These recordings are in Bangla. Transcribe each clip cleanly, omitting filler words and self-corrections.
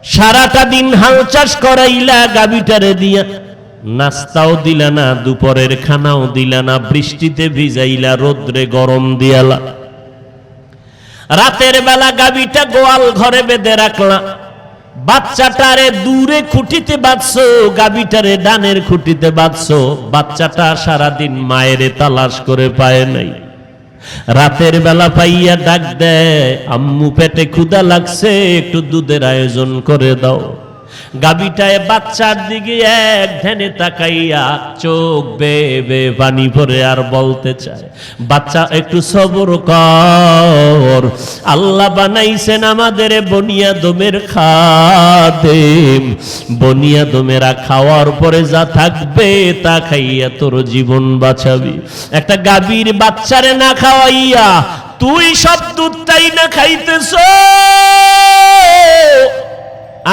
সারাটা দিন হাল চাষ করাইলা গাবিটারে দিয়া, নাস্তাও দিলা না, দুপুরের খানাও দিলা না, বৃষ্টিতে ভিজাইলা, রোদ্রে গরম দিয়ালা। রাতের বেলা গাবিটা গোয়াল ঘরে বেঁধে রাখলা, বাচ্চাটারে দূরে খুঁটিতে বাঁধছো, গাবিটারে ডানের খুঁটিতে বাঁধছো। বাচ্চাটা সারাদিন মায়েরে তালাশ করে পায় নাই। রাতের বেলা পাইয়া ডাক দেয়, আম্মু পেটে ক্ষুধা লাগছে, একটু দুধের আয়োজন করে দাও। গাবিটায় বাচ্চার দিকে এক ধ্যানে তাকাইয়া চোখ বেয়ে পানি ভরে আর বলতে চায়, বাচ্চা একটু সবর কর, আল্লাহ বানাইছেন আমাদের বনিয়াদমের খাদেম, বনিয়াদমেরা খাওয়ার পরে যা থাকবে তা খাইয়া তোর জীবন বাঁচাবি। একটা গাভীর বাচ্চারে না খাওয়াইয়া তুই সব দুধটাই না খাইতেছ,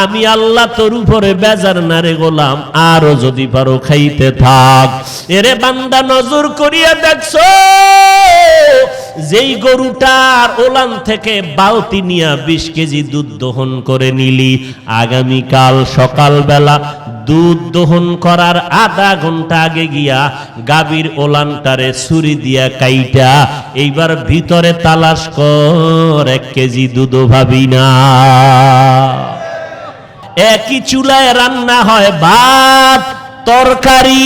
আমি আল্লাহ তোর উপরে বেজার না রে গোলাম, আরো যদি পারো খাইতে থাক। এরে বান্দা নজর করিয়া দেখছো, যেই গরুটার ওলান থেকে বালতি নিয়া 20 কেজি দুধ দহন করে নিলি, আগামীকাল সকালবেলা দুধ দহন করার আধা ঘন্টা আগে গিয়া গাভীর ওলানটারে ছুরি দিয়া কাইটা এইবার ভিতরে তালাশ কর, 1 কেজি দুধও ভাবি না। একই চুলায় রান্না হয় ভাত তরকারি,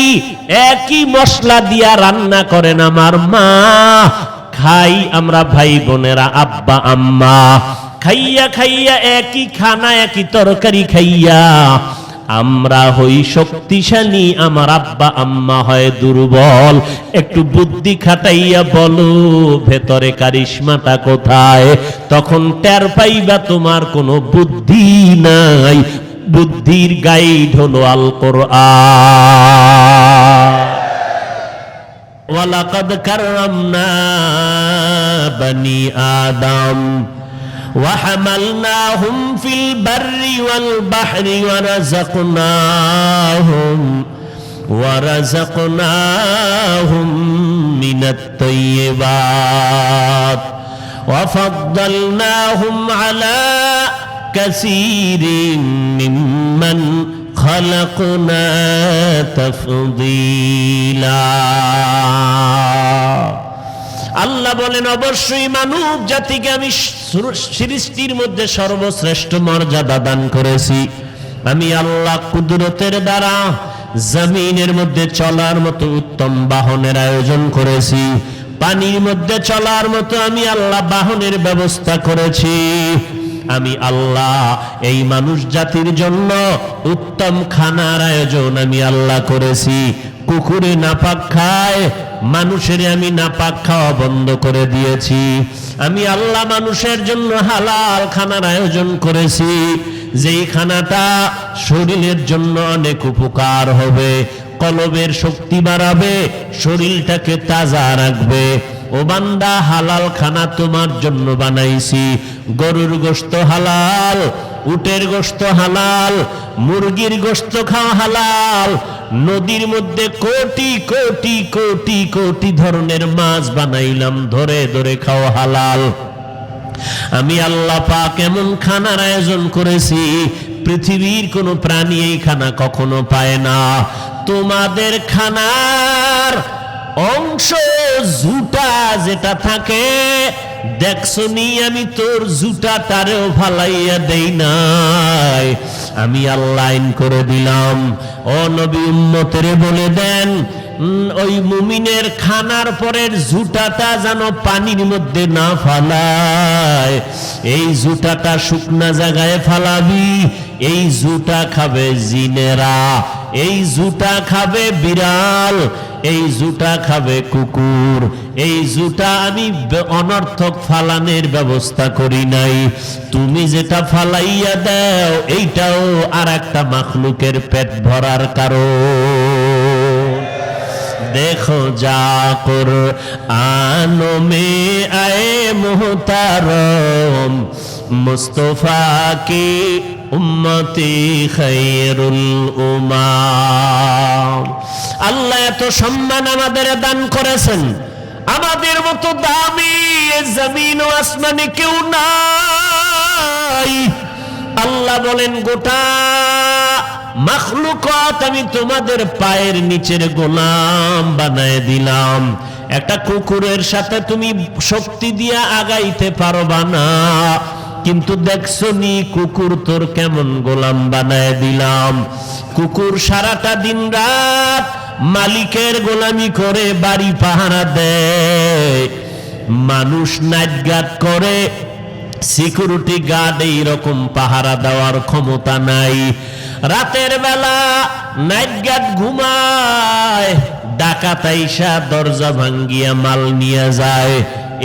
একই মশলা দিয়া রান্না করেন আমার মা, খাই আমরা ভাই বোনেরা, আব্বা আম্মা, খাইয়া খাইয়া একই খানা একই তরকারি খাইয়া আমরা হই শক্তিশালী, আমার আব্বা আম্মা হয় দুর্বল। একটু বুদ্ধি খাটাইয়া বলো ভেতরে কারিশমাটা কোথায়, তখন টের পাইবা তোমার কোনো বুদ্ধি নাই। বুদ্ধির গাইড হলো আল কোরআন। ওয়ালাকাদ কাররামনা বনি আদম وحملناهم في البر والبحر ورزقناهم من الطيبات وفضلناهم على كثير ممن خلقنا تفضيلا। আল্লাহ বলেন, অবশ্যই মানব জাতিকে আমি সৃষ্টির মধ্যে সর্বশ্রেষ্ঠ মর্যাদা দান করেছি। আমি আল্লাহ কুদরতের দ্বারা জমিনের মধ্যে চলার মতো উত্তম বাহনের আয়োজন করেছি, পানির মধ্যে চলার মতো আমি আল্লাহ বাহনের ব্যবস্থা করেছি। আমি আল্লাহ এই মানুষ জাতির জন্য উত্তম খানার আয়োজন আমি আল্লাহ করেছি। কুকুরে নাপাক খায়, মানুষের আমি নাপাক খাওয়া বন্ধ করে দিয়েছি। আমি আল্লাহ মানুষের জন্য হালাল খানার আয়োজন করেছি, যেই খানাটা শরীরের জন্য অনেক উপকার হবে, কলবের শক্তি বাড়াবে, শরীরটাকে তাজা রাখবে। ও বান্দা, হালাল খানা তোমার জন্য বানাইছি। গরুর গোশত হালাল, উটের গোশত হালাল, মুরগির গোশত খাওয়া হালাল। নদীর মধ্যে কোটি কোটি কোটি কোটি ধরনের মাছ বানাইলাম, ধরে ধরে খাওয়া হালাল। আমি আল্লাহ পাক এমন খানার আয়োজন করেছি, পৃথিবীর কোনো প্রাণী এই খানা কখনো পায় না। তোমাদের খানার অংশ জুটা যেটা থাকে দেখছো নি, আমি তোর জুটাটারেও ফালাইয়া দেই নাই, আমি আল্লাহ আইন করে দিলাম। ও নবী, উম্মতেরে বলে দেন, ওই মুমিনের খানার পরের জুটাটা যেন পানির মধ্যে না ফালায়। এই জুটাটা শুকনা জায়গায় ফালাবি। এই জুটা খাবে জিনেরা, এই জুটা খাবে বিড়াল, এই জুটা খাবে কুকুর। এই জুটা আমি অনর্থক ফালানের ব্যবস্থা করি নাই। তুমি যেটা ফালাইয়া দাও এইটাও আর একটা মাখলুকের পেট ভরার কারণ। देखो जाकुर आनो में आए मुहतारम मुस्तफा की उम्मती खैरुल उम्माम। আল্লাহ এত সম্মান আমাদের দান করেছেন, আমাদের মতো দামি জমিন ও আসমানে কেউ নাই। আল্লাহ বলেন গোটা মাখলুকাত আমি তোমাদের পায়ের নিচের গোলাম বানায় দিলাম। একটা কুকুরের সাথে তুমি শক্তি দিয়া আগাইতে পারবা না, কিন্তু দেখছো নি কুকুর তোর কেমন গোলাম বানায় দিলাম। কুকুর সারাটা দিন রাত মালিকের গোলামি করে বাড়ি পাহারা দেয়। মানুষ নাইট গার্ড করে, সিকিউরিটি গার্ড এইরকম পাহারা দেওয়ার ক্ষমতা নাই। রাতের বেলা নাইট গার্ড ঘুমায়, ডাকাত আইসা দরজা ভাঙ্গিয়া মাল নিয়ে যায়।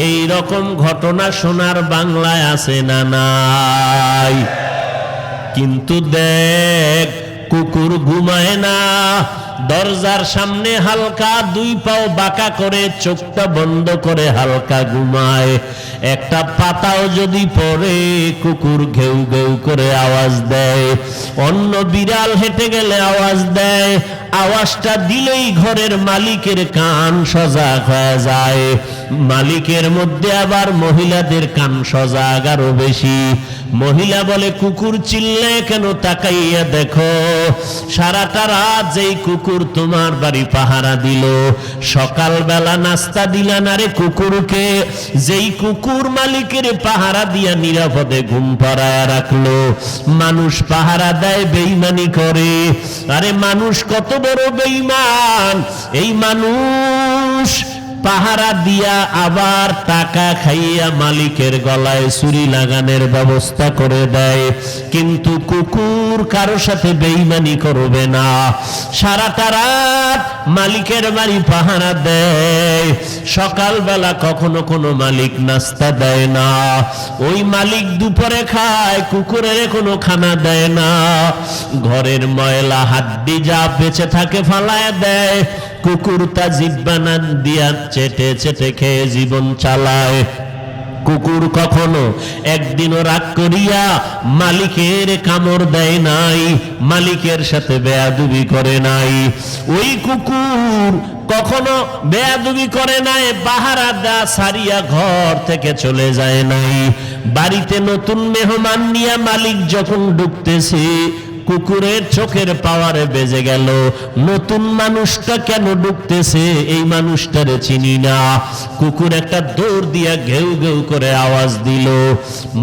এই রকম ঘটনা সোনার বাংলায় আছে না নাই? কিন্তু দেখ কুকুর ঘুমায় না, দরজার সামনে হালকা দুই পাও বাঁকা করে চোখটা বন্ধ করে হালকা ঘুমায়। একটা পাতাও যদি পড়ে কুকুর ঘেউ ঘেউ করে আওয়াজ দেয়। অন্য বিড়াল হেঁটে গেলে আওয়াজ দেয়, আওয়াজটা দিলেই ঘরের মালিকের কান সজাগ হয়ে যায়। মালিকের মধ্যে আবার মহিলাদের কান সজাগ আরো বেশি। মহিলা বলে কুকুর চিল্লে কেন, তাকাইয়া দেখো সারাটা রাত যেই কুকুর তোমার বাড়ি পাহারা দিল, সকালবেলা নাস্তা দিলা না রে কুকুরকে। যেই কুকুর মালিকের পাহারা দিয়া নিরাপদে ঘুম পাড়ায় রাখলো। মানুষ পাহারা দেয়, বেঈমানি করে। আরে মানুষ কত বড় বেঈমান! এই মানুষ পাহারা দিয়া আবার টাকা খাইয়া মালিকের গলায় ছুরি লাগানোর ব্যবস্থা করে দেয়। কিন্তু কুকুর কারো সাথে বেঈমানি করবে না, সারাটা রাত মালিকের বাড়ি পাহারা দেয়। সকালবেলা কখনো কোনো মালিক নাস্তা দেয় না, ওই মালিক দুপুরে খায়, কুকুরের কোনো খানা দেয় না। ঘরের ময়লা হাড্ডি যা বেঁচে থাকে ফালায় দেয়, কুকুর তা জিহ্বা দিয়া চেটে চেটে খেয়ে জীবন চালায়। কুকুর কখনো একদিনও রাগ করিয়া মালিকের কামড় দেয় নাই, মালিকের সাথে বেয়াদবি করে নাই। ওই কুকুর কখনো বেয়াদবি করে নাই, পাহারা দা সারিয়া ঘর থেকে চলে যায় নাই। বাড়িতে নতুন মেহমান নিয়ে মালিক যখন ঢুকতেছে, কুকুরের চোখের পাওয়ারে বেজে গেল, নতুন মানুষটা কেন ঢুকতেছে, এই মানুষটারে চিনি না। কুকুর একটা দৌড় দিয়া ঘেউ ঘেউ করে আওয়াজ দিল।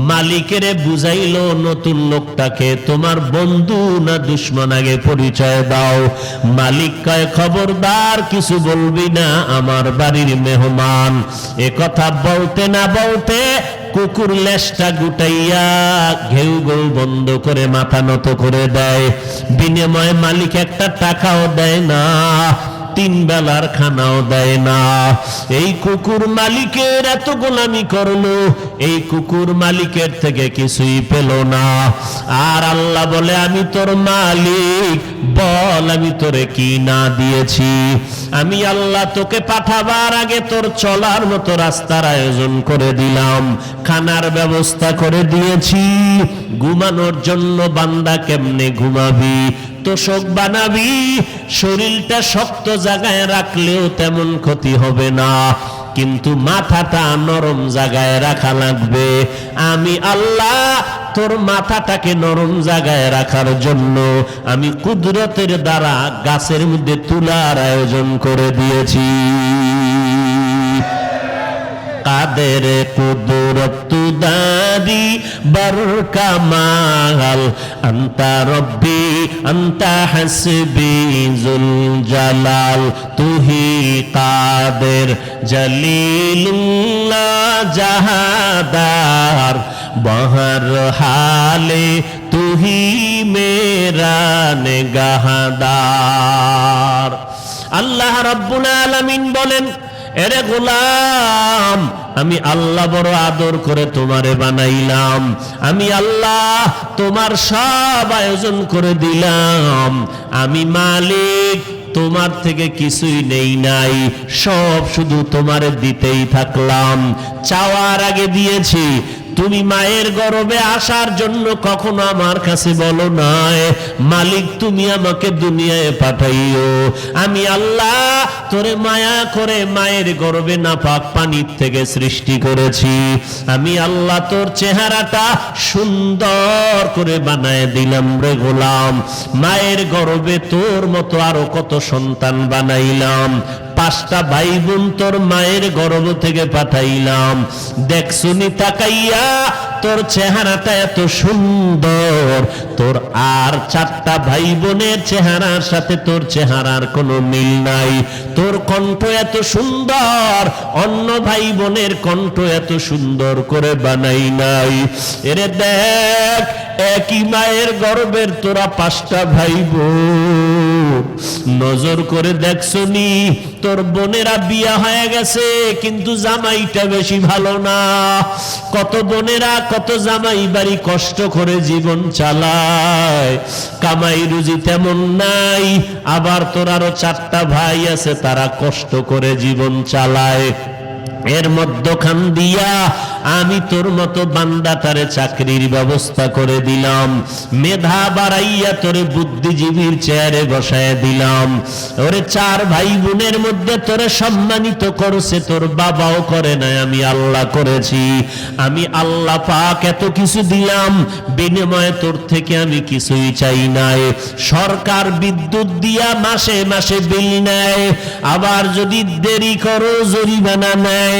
মালিকেরে বুঝাইলো নতুন লোকটাকে তোমার বন্ধু না দুশ্মন, আগে পরিচয় দাও। মালিক কয় খবরদার কিছু বলবি না, আমার বাড়ির মেহমান। এ কথা বলতে না বলতে কুকুর লেজটা গুটাইয়া ঘেউ ঘেউ বন্ধ করে মাথা নত করে দেয়। বিনিময়ে মালিক একটা টাকাও দেয় না, 3 বেলার খানাও দেয় না। এই কুকুর মালিকের এত গোলামি করলো, এই কুকুর মালিকের থেকে কিছুই পেল না। আর আল্লাহ বলে আমি তোর মালিক, বল আমি তোরে কি না দিয়েছি। আমি আল্লাহ তোকে পাঠাবার আগে তোর চলার মতো রাস্তার আয়োজন করে দিলাম, খানার ব্যবস্থা করে দিয়েছি। ঘুমানোর জন্য বান্দা কেমনে ঘুমাবি, তোষক বানাবি, শরীরটা শক্ত জায়গায় রাখলেও তেমন ক্ষতি হবে না, কিন্তু মাথাটা নরম জায়গায় রাখা লাগবে। আমি আল্লাহ তোর মাথাটাকে নরম জায়গায় রাখার জন্য আমি কুদরতের দ্বারা গাছের মধ্যে তুলার আয়োজন করে দিয়েছি। কাদের কুদরত দারি বরকামাল, আন্তা রব্বি আন্তা হাসবি জুল জালাল, তুহি কাদের জলিলুল্লাহ জাহাদার, বহর হালে তুহি মেরা নেগাহদার। আল্লাহ রাব্বুল আলামিন বলেন, এরে গোলাম আমি আল্লাহ বড় আদর করে তোমারে বানাইলাম, আমি আল্লাহ তোমার সব আয়োজন করে দিলাম। আমি মালিক, তোমার থেকে কিছুই নেই নাই, সব শুধু তোমারে দিতেই থাকলাম। চাওয়ার আগে দিয়েছি, তুমি মায়ের গর্ভে আসার জন্য কখনো আমার কাছে বলো নাই মালিক তুমি আমাকে দুনিয়ায় পাঠাইও। আমি আল্লাহ তোরে মায়া করে মায়ের গর্ভে নাপাক পানির থেকে সৃষ্টি করেছি। আমি আল্লাহ তোর চেহারাটা সুন্দর করে বানায় দিলাম রে গোলাম। মায়ের গর্ভে তোর মতো আরো কত সন্তান বানাইলাম। 5টা ভাই বোন তোর মায়ের গর্ভ থেকে পাঠাইলাম। দেখছুনি তাকাইয়া তোর চেহারাটা এত সুন্দর, তোর আর 4টা ভাই বোনের চেহারার সাথে তোর চেহারার কোনো মিল নাই। তোর কণ্ঠ এত সুন্দর, অন্য ভাই বোনের কণ্ঠ এত সুন্দর করে বানাই নাই। এরে দেখ, একই মায়ের গর্ভের তোরা 5টা ভাই বোন। নজর করে দেখছনি তোর বোনেরা বিয়া হয়ে গেছে, কিন্তু জামাইটা বেশি ভালো না। কত বোনেরা কত জামাই বাড়ি কষ্ট করে জীবন চালায়, কামাই রুজি তেমন নাই। আবার তোর আরো 4টা ভাই আছে, তারা কষ্ট করে জীবন চালায়। এর মধ্যখান দিয়া আমি তোর মতো বান্দাটারে চাকরির ব্যবস্থা করে দিলাম, মেধা বাড়াইয়া তোরে বুদ্ধিজীবীর চেয়ারে বসায় দিলাম। ওরে 4 ভাই বোনের মধ্যে তোরে সম্মানিত করছে তোর বাবাও করে নাই, আমি আল্লাহ করেছি। আমি আল্লাহ পাক এত কিছু দিলাম, বিনিময়ে তোর থেকে আমি কিছুই চাই নাই। সরকার বিদ্যুৎ দিয়া মাসে মাসে বিল নেয়, আবার যদি দেরি করো জরিমানা নেয়।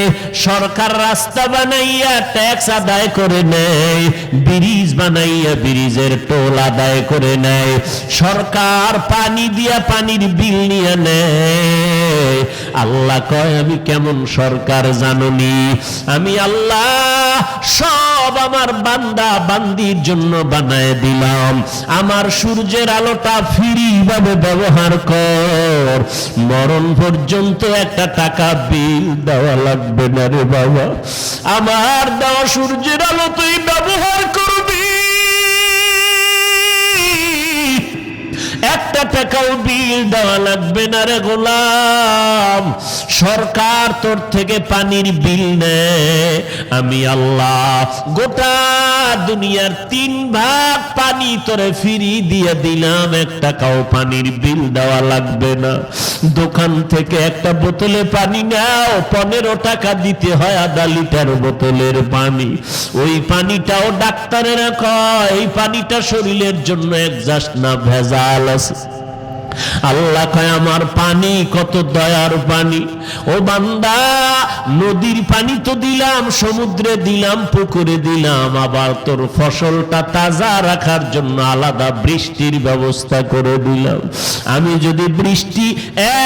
সরকার রাস্তা বানাইয়া ট্যাক্স আদায় করে নেয়, ব্রিজ বানাইয়া ব্রিজের টোল আদায় করে নেয়। সরকার পানি দিয়া পানির বিল নিয়ে নেয়। আল্লাহ কয় আমি কেমন সরকার জাননি? আমি আল্লাহ সব আমার বান্দা বান্দির জন্য বানায় দিলাম। আমার সূর্যের আলোটা ফ্রি ভাবে ব্যবহার কর, মরণ পর্যন্ত 1 টাকা বিল দেওয়া লাগবে না রে বাবা। আমার দেওয়া সূর্যের আলো তুই ব্যবহার করবি, 1 টাকাও বিল দেওয়া লাগবে না রে গোলাম। সরকার তোর থেকে পানির বিল নেয়, আমি আল্লাহ গোটা দুনিয়ার 3 ভাগ পানি তোরে ফ্রি দিয়ে দিলাম, 1 টাকাও পানির বিল দেওয়া লাগবে না। দোকান থেকে একটা বোতলে পানি নাও, 15 টাকা দিতে হয় আধা লিটার বোতলের পানি। ওই পানিটাও ডাক্তারেরা কয় এই পানিটা শরীরের জন্য অ্যাডজাস্ট না, ভেজাল আছে। আল্লাহ কয় আমার পানি কত দয়ার পানি। ও বান্দা, নদীর পানি তো দিলাম, সমুদ্রে দিলাম, পুকুরে দিলাম, আবার তোর ফসলটা তাজা রাখার জন্য আলাদা বৃষ্টির ব্যবস্থা করে দিলাম। আমি যদি বৃষ্টি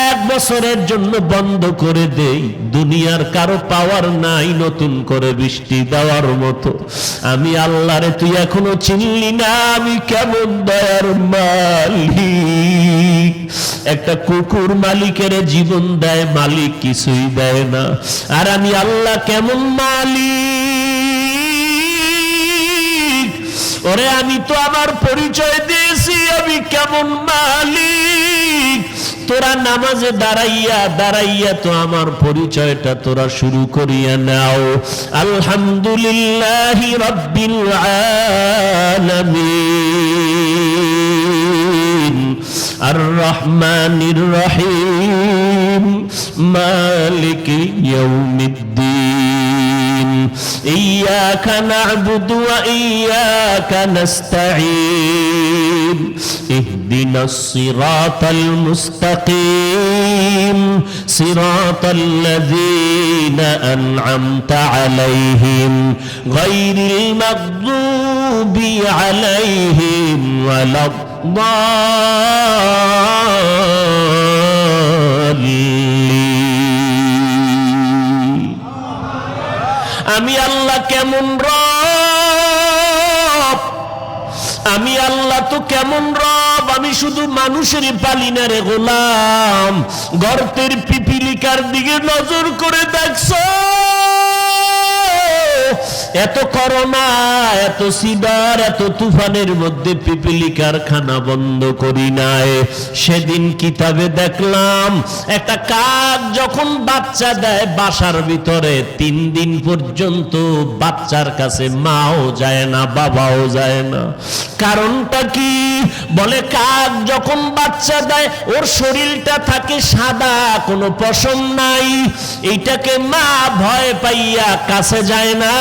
1 বছরের জন্য বন্ধ করে দেই, দুনিয়ার কারো পাওয়ার নাই নতুন করে বৃষ্টি দেওয়ার মতো। আমি আল্লাহরে তুই এখনো চিনলি না, আমি কেমন দয়ার মালিক। একটা কুকুর মালিকের জীবন দেয়, মালিক কিছুই দেয় না। আর আমি আল্লাহ কেমন মালিক। ওরে আমি তো আমার পরিচয় দিয়েছি, আমি কেমন মালিক। তোরা নামাজে দাঁড়াইয়া দাঁড়াইয়া তো আমার পরিচয়টা তোরা শুরু করিয়া নাও। আলহামদুলিল্লাহি রাব্বিল আলামিন, আর রহমানির রহিম, মালিকি ইয়াউমিদ্দিন, ইয়্যাকা না'বুদু ওয়া ইয়্যাকা নাস্তাঈন, ইহদিনাস সিরাতাল মুস্তাকিম, সিরাতাল লাযীনা আন'আমতা আলাইহিম, গায়রিল মাগদুবি আলাইহিম ওয়ালাদ আমি আল্লাহ কেমন রব, আমি আল্লাহ তো কেমন রব। আমি শুধু মানুষেরই পালি না রে গোলাম। গর্তের পিপিলিকার দিকে নজর করে দেখছো, এত করোনা, এত সিডার, এত তুফানের মধ্যে পিপিলিকার খানা বন্ধ করি নাই। সেদিন কিতাবে দেখলাম একটা কাক যখন বাচ্চা দেয় বাসার ভিতরে 3 দিন পর্যন্ত বাচ্চার কাছে মাও যায় না, বাবাও যায় না। কারণটা কি? বলে কাক যখন বাচ্চা দেয় ওর শরীরটা থাকে সাদা, কোনো পশম নাই। এইটাকে মা ভয় পাইয়া কাছে যায় না,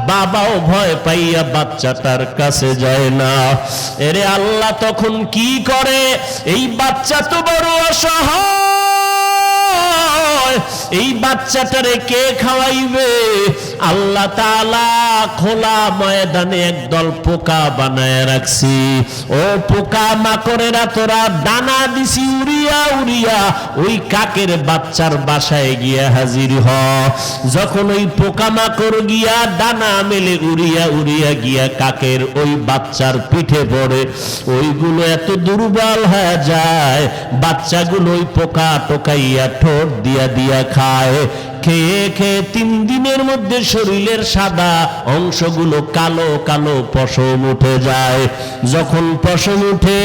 বাবাও ভয় পাইয়া বাচ্চাটার কাছে যায় না। এরে আল্লাহ তখন কি করে? এই বাচ্চা তো বড় অসহায়, এই বাচ্চাটারে কে খাওয়াইবে? আল্লাহ তাআলা খোলা ময়দানে একদল পোকা বানায় রাখছি। ও পোকা মাকড়েরা, তোরা দানা দিছি উড়িয়া উড়িয়া ওই কাকের বাচ্চার বাসায় গিয়া হাজির হ। যখন ওই পোকা মাকড় গিয়া দানা মেলে উড়িয়া উড়িয়া গিয়া কাকের ওই বাচ্চার পিঠে পড়ে, ওইগুলো এত দুর্বল হয়ে যায়, বাচ্চাগুলো ওই পোকা টোকাইয়া ঠোঁট দিয়া দিয়া খায়। খেয়ে খেয়ে 3 দিনের মধ্যে শরীরের সাদা অংশগুলো কালো কালো পশম উঠে যায়। যখন পশম উঠে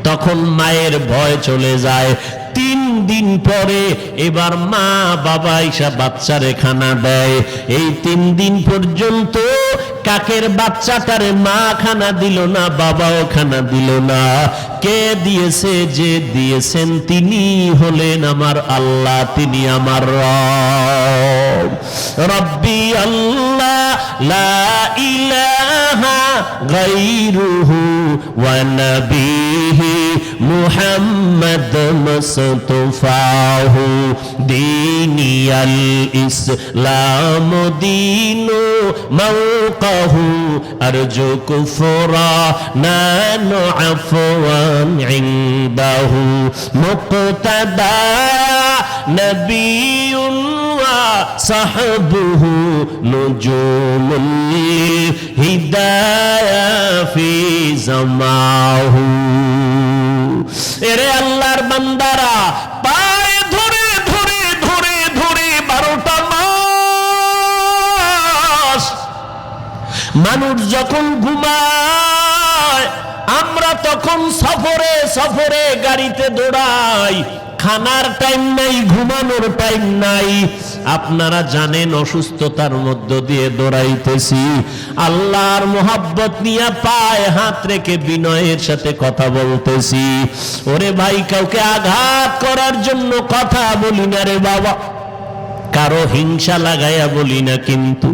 তখন মায়ের ভয় চলে যায়। 3 দিন পরে এবার মা বাবা এসে বাচ্চারে খানা দেয়। এই 3 দিন পর্যন্ত কাকের বাচ্চাটারে মা খানা দিল না, বাবাও খানা দিল না। কে দিয়েছে? যে দিয়েছেন তিনি হলেন আমার আল্লাহ, তিনি আমার রব। রব্বি আল্লাহ লা ইলাহা গায়রুহু ওয়া নবিহি মুহাম্মদ মুস্তাফাহু দীনিয়াল ইসলাম দীনু মাওকাহু আরজু কুফরা নানু আফওয়ান ইনদাহু মুক্তাদা নবিয়ুন ওয়া সাহবুহু নুজুমুল হিদায়া ফি জামাহু। এরে আল্লাহর বান্দারা, পায়ে ধরে ধরে ধরে ধরে 12টা মাস মানুষ যখন ঘুমায়, আমরা তখন সফরে সফরে গাড়িতে দৌড়াই। খানার টাইম নাই, ঘুমানোর টাইম নাই। আপনারা জানেন অসুস্থতার মধ্য দিয়ে দৌড়াইতেছি। আল্লাহর মোহাব্বত নিয়ে পায়ে হাত রেখে বিনয়ের সাথে কথা বলতেছি। ওরে ভাই, কাউকে আঘাত করার জন্য কথা বলি না রে বাবা, কারো হিংসা লাগাইয়া বলি না। কিন্তু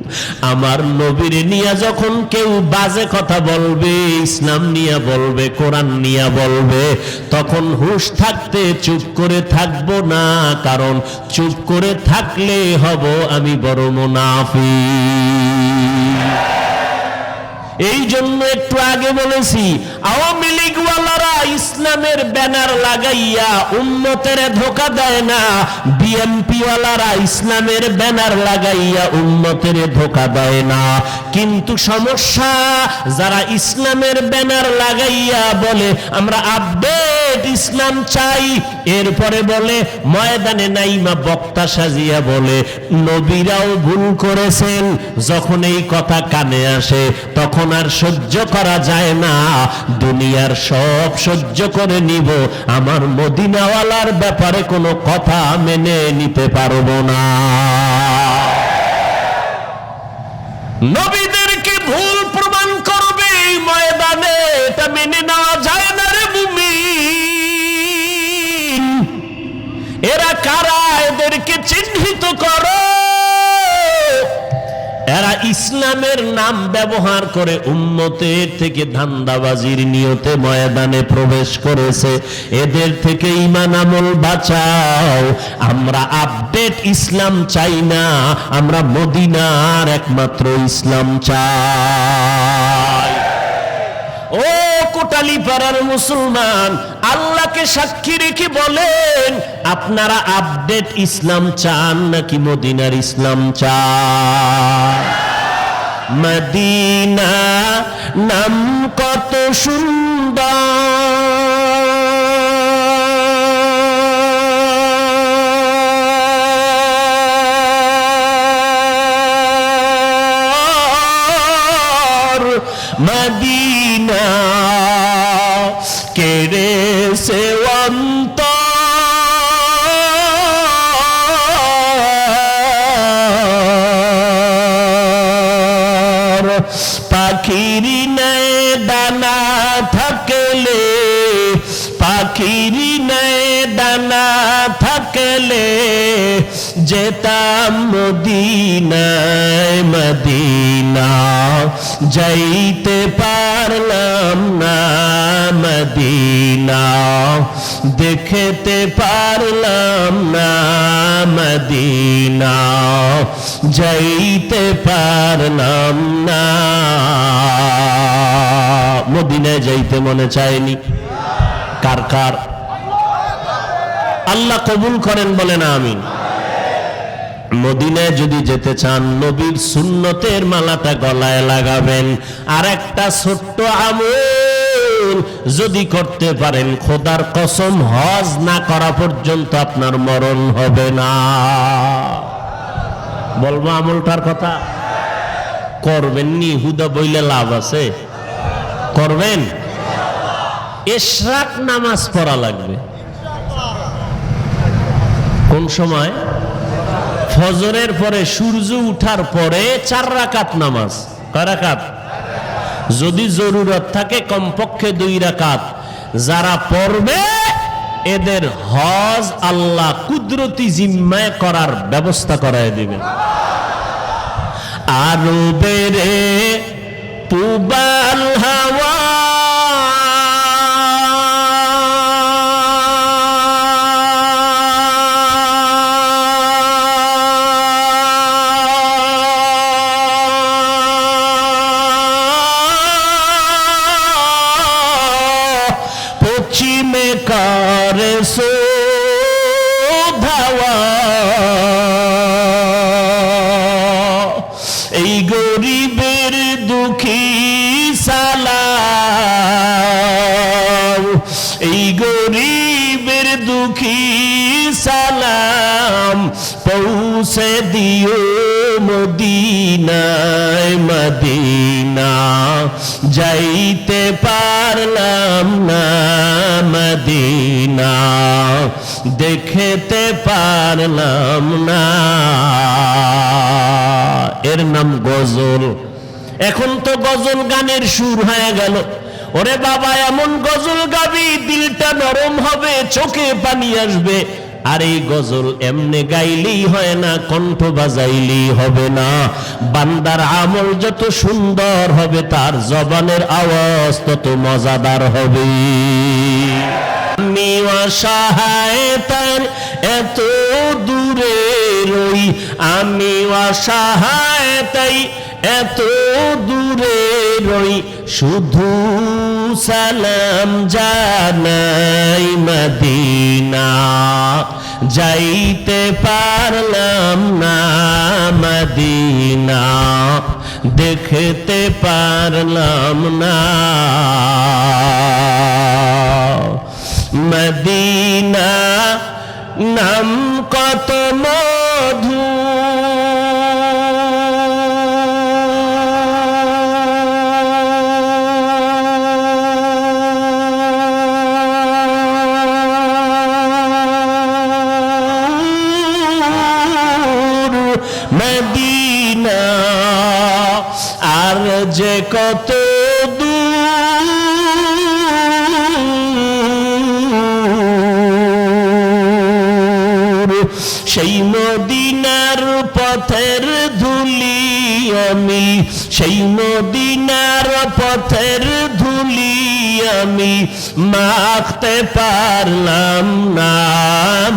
আমার নবীর নিয়া যখন কেউ বাজে কথা বলবে, ইসলাম নিয়া বলবে, কোরআন নিয়া বলবে, তখন হুঁশ থাকতে চুপ করে থাকবো না। কারণ চুপ করে থাকলে হব আমি বড় মুনাফিক। এই জন্য একটু আগে বলেছি, আওয়ামী লীগওয়ালারা ইসলামের ব্যানার লাগাইয়া উম্মতের ধোঁকা দেয় না, বিএনপি ওয়ালারা ইসলামের ব্যানার লাগাইয়া উম্মতের ধোঁকা দেয় না। কিন্তু সমস্যা, যারা ইসলামের ব্যানার লাগাইয়া বলে আমরা আপডেট ইসলাম চাই, এরপরে বলে ময়দানে নাইমা বক্তা সাজিয়া বলে নবীরাও ভুল করেছেন। যখন এই কথা কানে আসে তখন আর সহ্য করা যায় না। দুনিয়ার সব সহ্য করে নিব, আমার মদিনাওয়ালার ব্যাপারে কোনো কথা মেনে নিতে পারবো না। নবীদেরকে ভুল প্রমাণ করবে এই ময়দানে, এটা মেনে নেওয়া যায় না রে মুমিন। এরা কারা? এদেরকে চিহ্নিত করো। এরা ইসলামের নাম ব্যবহার করে উম্মতের থেকে ধান্দাবাজির নিয়তে ময়দানে প্রবেশ করেছে। এদের থেকে ঈমান আমল বাঁচাও। আমরা আপডেট ইসলাম চাই না, আমরা মদিনার একমাত্র ইসলাম চাই। ও কোটালীপাড়ার মুসলমান, আল্লাহকে সাক্ষী রেখে বলেন, আপনারা আপডেট ইসলাম চান নাকি মদিনার ইসলাম চান? মদিনা নাম কত সুন্দর, মদিনা কেড়েছে অন্তর পাখির নাই ডানা থাকলে পাখির নাই ডানা থাকলে যেতাম মদিনায় মদিনা যাইতে পারলাম না মদিনা দেখতে পারলাম না মদিনা যাইতে পারলাম না মদিনায় যাইতে মনে চায়নি কার কার আল্লাহ কবুল করেন বলেন আমিন মদিনায় যদি যেতে চান নবীর সুন্নতের মালাটা গলায় লাগাবেন আর একটা ছোট্ট আমল যদি করতে পারেন খোদার কসম হজ না করা পর্যন্ত আপনার মরণ হবে না বলবো আমলটার কথা করবেন নি হুদা বইলে লাভ আছে করবেন ইশরাক নামাজ পড়া লাগবে কোন সময় ফজরের পরে সূর্য উঠার পরে 4 রাকাত নামাজ কয় রাকাত যদি জরুরত থাকে কমপক্ষে 2 রাকাত যারা পড়বে এদের হজ আল্লাহ কুদরতি জিম্মায় করার ব্যবস্থা করায় দিবেন আরবেরে পুবাল হাওয়া পশ্চিমে করে ধাওয়া এই গরিবের দুঃখী সালাম এই গরিবের দুঃখী সালাম পৌঁছে দিও মদিনায় মদিনা যাইতে পারলাম না মদিনা দেখতে পারলাম না এর নাম গজল এখন তো গজল গানের সুর হয়ে গেল ওরে বাবা এমন গজল গাবি দিলটা নরম হবে চোখে পানি আসবে আর এই গজল এমনে গাইলেই হয় না কণ্ঠ বাজাইলেই হবে না বান্দার আমল যত সুন্দর হবে তার জবানের আওয়াজ তত মজাদার হবে আমি অসহায় তার এত দূরে রই আমি অসহায় তাই এত দূরে রই শুধু সালাম জানাই মদিনা যাইতে পারলাম না মদিনা দেখতে পারলাম না মদিনা নাম কত মধু মদিনা আর যে কত দূর সেই মদিনার পথের ধুলি আমি সেই মদিনার পথের ধুলি আমি মাখতে পারলাম না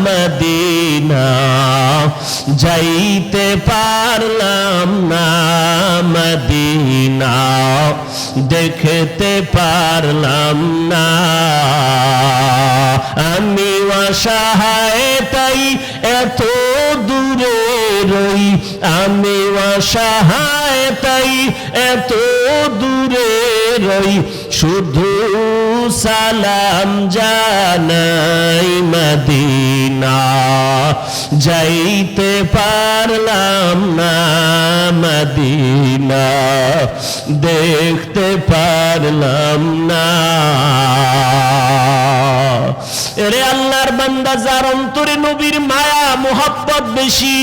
মদিনা যাইতে পারলাম না মদিনা দেখতে পারলাম না আমি অসহায় তাই এত দূরে রই আমি অসহায় তাই এত দূরে রই শুধু সালাম জানাই মদিনা, যাইতে পারলাম না মদিনা, দেখতে পারলাম না। এরে আল্লাহর বান্দা, যার অন্তরে নবীর মায়া মোহাব্বত বেশি,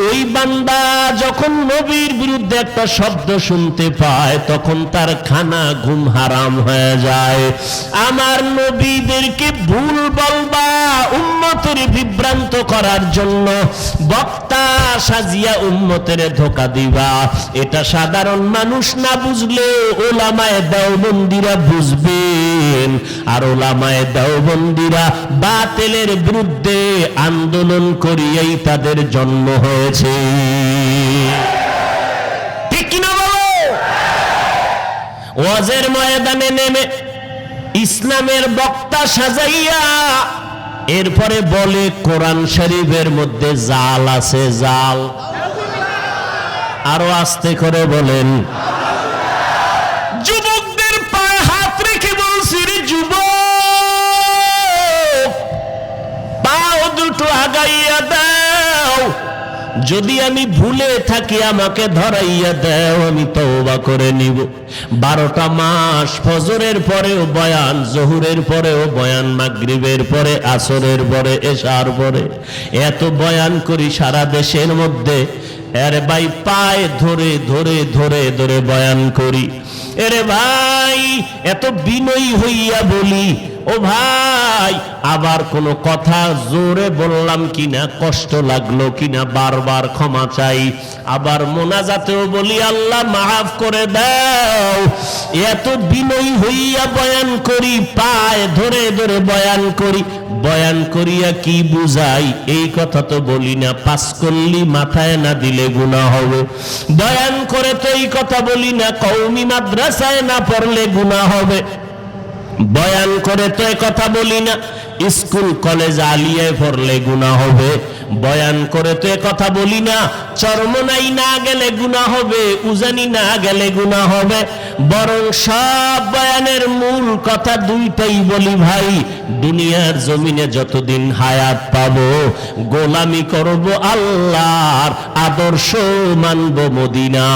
ওই বান্দা যখন নবীর বিরুদ্ধে একটা শব্দ শুনতে পায় তখন তার খানা ঘুম হারাম হয়ে যায়। আমার নবীদেরকে ভুল বলবা, উম্মতের বিভ্রান্ত করার জন্য বক্তা সাজিয়া উম্মতের ধোঁকা দিবা, এটা সাধারণ মানুষ না বুঝলে ওলামায়ে দেওবন্দিরা বুঝবেন। আর ওলামায়ে দেওবন্দিরা বাতিলের বিরুদ্ধে আন্দোলন করিয়েই তাদের জন্ম হয়েছে। ঠিক কিনা বলো? ওয়াজের ময়দানে নেমে ইসলামের বক্তা সাজাইয়া এরপরে বলে কোরআন শরীফের মধ্যে জাল আছে, জাল। আরো আস্তে করে বলেন। যুবকদের পায়ে হাত রেখে বলছি, রে যুবক, পাও দুটো আগাইয়া দাও, যদি আমি ভুলে থাকি আমাকে ধরাইয়া দাও, আমি তওবা করে নিব। 12টা মাস ফজরের পরেও বয়ান, জোহরের পরেও বয়ান, মাগরিবের পরে, আসরের পরে, এশার পরে, এত বয়ান করি সারা দেশের মধ্যে। এরে ভাই পায়ে ধরে ধরে ধরে ধরে বয়ান করি। এরে ভাই এত বিনয়ী হইয়া বলি, ও ভাই আবার কোনো কথা জোরে বললাম কিনা, কষ্ট লাগলো কিনা, বারবার ক্ষমা চাই। আবার মোনাজাতেও বলি, আল্লাহ মাফ করে দাও। এত বিনয়ী হইয়া বয়ান করি, পায়ে ধরে ধরে বয়ান করি। বয়ান করিয়া কি বুঝাই এই কথা তো বলি না, পাস করলি মাথায় না দিলে গুনাহ হবে। বয়ান করে তো এই কথা বলি না, কওমি মাদ্রাসায় না পড়লে গুনাহ হবে। বয়ান করে তো এই কথা বলি না, স্কুল কলেজ আলিয়ায় পড়লে গুনাহ হবে। বয়ান করে তো এই কথা বলি না, চরমনাই না গেলে গুনাহ হবে, উজানি না গেলে গুনাহ হবে। বরং সব বয়ানের মূল কথা দুইটাই বলি, ভাই দুনিয়ার জমিনে যতদিন হায়াত পাবো গোলামি করব আল্লাহর, আদর্শ মানব মদিনা।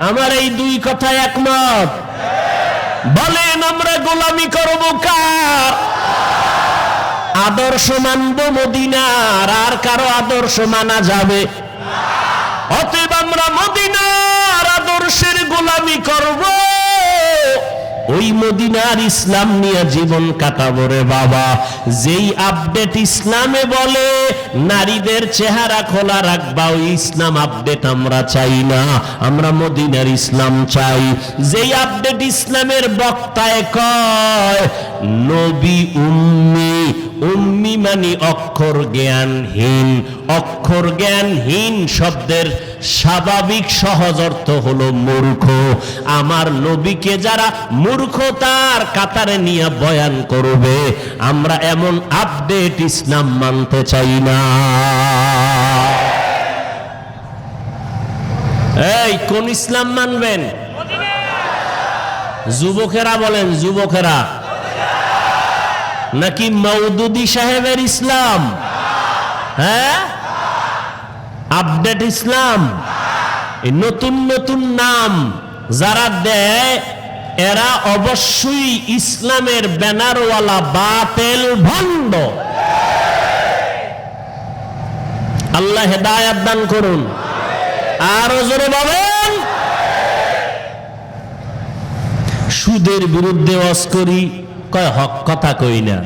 আমার এই দুই কথা একমত? বলেন আমরা গোলামি করব কার? আদর্শ মানব মদিনার, আর কারো আদর্শ মানা যাবে? অতএব আমরা মদিনার আদর্শের গোলামি করব, ওই মদিনার ইসলাম নিয়ে জীবন কাটাবো রে বাবা। যেই আপডেট ইসলামে বলে নারীদের চেহারা খোলা রাখবা, ওই ইসলাম আপডেট আমরা চাই না, আমরা মদিনার ইসলাম চাই। যেই আপডেট ইসলামের বক্তায় কয় নবী উম্মি, উম্মি মানে অক্ষর জ্ঞানহীন। অক্ষর জ্ঞানহীন শব্দের স্বাভাবিক সহজ অর্থ হলো মূর্খ। আমার নবীকে যারা মূর্খতার কাতারে নিয়ে বয়ান করবে, আমরা এমন আপডেট ইসলাম মানতে চাই না। এই কোন ইসলাম মানবেন? যুবকেরা বলেন, যুবকেরা নাকি মওদুদি সাহেবের ইসলাম? হ্যাঁ, আপডেট ইসলাম। নতুন নতুন নাম যারা দেয় এরা অবশ্যই ইসলামের ব্যানারওয়ালা বাতিল ভণ্ড। আল্লাহ হেদায়েত দান করুন। আরো জোরে বলেন। সুদের বিরুদ্ধে ওয়াজ করি, কয় হক কথা কই না।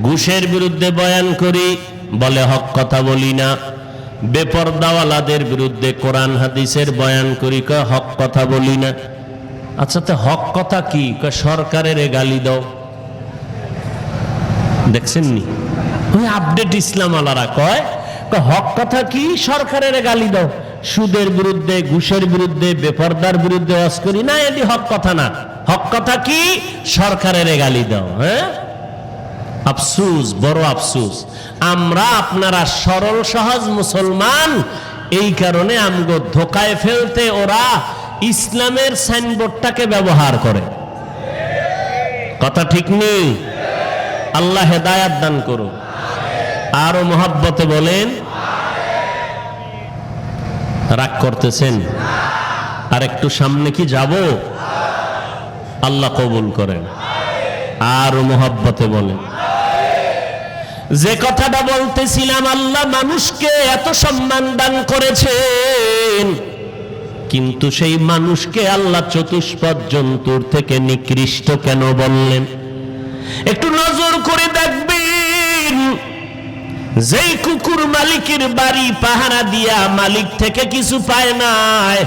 ঘুষের বিরুদ্ধে বয়ান করি, বলে হক কথা বলি না। বেপরদাওয়ালাদের বিরুদ্ধে কোরআন হাদিসের বয়ান করি, কয় হক কথা বলি না। আচ্ছা তো হক কথা কি? কয় সরকারের গালি দাও। দেখছেন নি ওই আপডেট ইসলাম আলারা কয় হক কথা কি? সরকারের গালি দাও। সুদের বিরুদ্ধে, ঘুষের বিরুদ্ধে, বেপরদার বিরুদ্ধে ওয়াজ করি না, এটি হক কথা না। হক কথা কি? সরকারের গালি দাও। হ্যাঁ, আফসুস, বড় আফসুস। আমরা আপনারা সরল সহজ মুসলমান, এই কারণে আমগো ধোকায় ফেলতে ওরা ইসলামের সাইনবোর্ডটাকে ব্যবহার করে। কথা ঠিক নেই? আল্লাহ হেদায়াত দান করুন। আরো মহব্বতে বলেন। রাগ করতেছেন? আর একটু সামনে কি যাব? আল্লাহ কবুল করেন। আরো মহব্বতে বলেন। যে কথাটা বলতেছিলাম, আল্লাহ মানুষকে এত সম্মান দান করেছেন, কিন্তু সেই মানুষকে আল্লাহ চতুষ্পদ জন্তুর থেকে নিকৃষ্ট কেন বললেন? একটু নজর করে দেখবেন, যেই কুকুর মালিকের বাড়ি পাহারা দিয়া মালিক থেকে কিছু পায় নাই,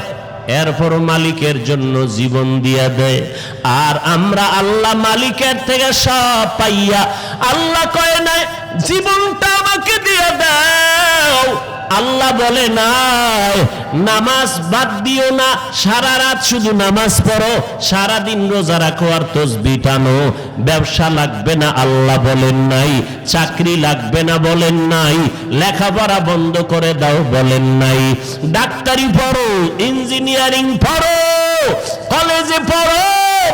এরপর মালিকের জন্য জীবন দিয়া দেয়। আর আমরা আল্লাহ মালিকের থেকে সব পাইয়া আল্লাহ কয় নাই জীবনটা আমাকে দিয়ে দাও। আল্লাহ বলে নাই নামাজ বাদ দিও না, সারা রাত শুধু নামাজ পড়ো, সারা দিন রোজা রাখো আর তাসবিহ টানো। ব্যবসা লাগবে না আল্লাহ বলেন নাই, চাকরি লাগবে না বলেন নাই, লেখাপড়া বন্ধ করে দাও বলেন নাই। ডাক্তারি পড়ো, ইঞ্জিনিয়ারিং পড়ো, কলেজে পড়ো,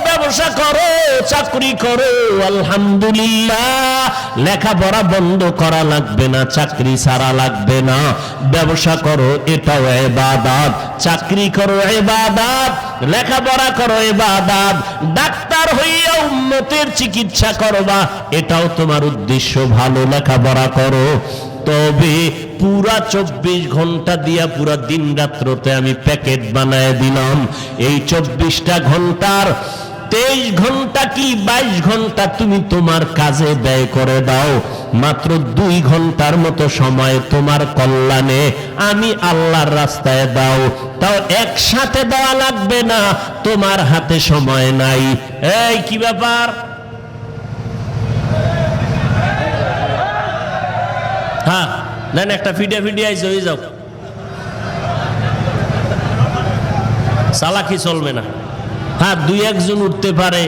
ব্যবসা করো, চাকরি করো, আলহামদুলিল্লাহ। লেখাপড়া বন্ধ করা লাগবে না, চাকরি ছাড়া লাগবে না, ব্যবসা করো, এটাও ইবাদত, চাকরি করো ইবাদত, লেখাপড়া করো ইবাদত, ডাক্তার হইয়া উম্মতের চিকিৎসা করবা, এটাও তোমার উদ্দেশ্য, ভালো লেখাপড়া করো। তবে পুরা 24 ঘন্টা দিয়া পুরা দিন রাত্রতে আমি প্যাকেট বানায় দিলাম। এই 24টা ঘন্টার 23 ঘন্টা কি 22 ঘন্টা তুমি তোমার কাজে ব্যয় করে দাও। মাত্র 2 ঘন্টার মতো সময় তোমার কল্যাণে আমি আল্লাহর রাস্তায় দাও। তাও একসাথে দেওয়া লাগবে না, তোমার হাতে সময় নাই। এই কি ব্যাপার? হ্যাঁ নেন, একটা ফিডিয়া আইসে হয়ে যাও, চালাকি চলবে না। হ্যাঁ 2-1 জন উঠতে পারে,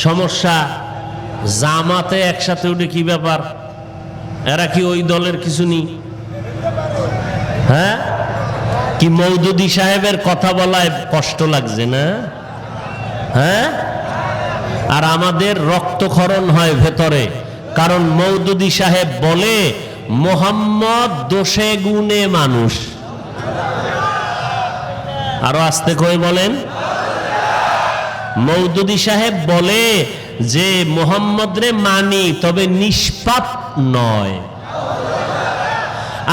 সমস্যা। জামাতে একসাথে উঠে কি ব্যাপার? এরা কি ওই দলের কিছু নেই? হ্যাঁ কি মওদুদি সাহেবের কথা বলায় কষ্ট লাগছে না? হ্যাঁ, আর আমাদের রক্তক্ষরণ হয় ভেতরে, কারণ মওদুদি সাহেব বলে মোহাম্মদ দোষে গুণে মানুষ। আরো আস্তে করে বলেন। মওদুদি সাহেব বলে যে মোহাম্মদ রে মানি, তবে নিষ্পাপ নয়।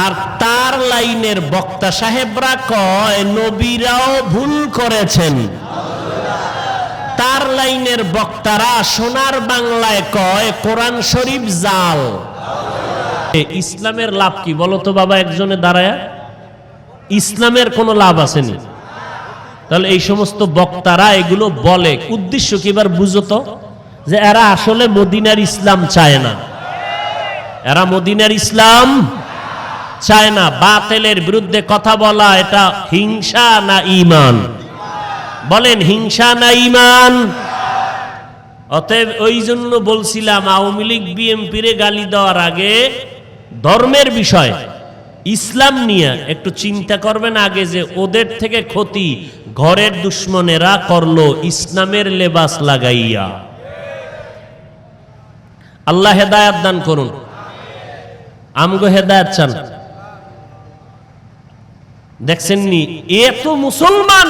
আর তার লাইনের বক্তা সাহেবরা কয় নবীরাও ভুল করেছেন। তার লাইনের বক্তারা সোনার বাংলায় কয় কোরআন শরীফ জাল। ইসলামের লাভ কি বলো তো বাবা? একজনে দাঁড়ায় ইসলামের কোনো লাভ আসেনি। তাহলে এই সমস্ত বক্তারা এগুলো বলে উদ্দেশ্য কি? এবার বুঝো তো যে এরা আসলে মদিনার ইসলাম চায় না। এরা মদিনার ইসলাম চায় না। বাতিলের বিরুদ্ধে কথা বলা এটা হিংসা না ঈমান? বলেন হিংসা না ঈমান? অতএব ওই জন্য বলছিলাম আওয়ামী লীগ বিএনপিরে গালি দেওয়ার আগে ধর্মের বিষয় ইসলাম নিয়ে একটু চিন্তা করবেন আগে, যে ওদের থেকে ক্ষতি ঘরের দুশ্মনেরা করলো ইসলামের লেবাস লাগাইয়া। আল্লাহ হেদায়াত দান করুন। আমগো হেদায়াত চান। দেখছেন নি এত মুসলমান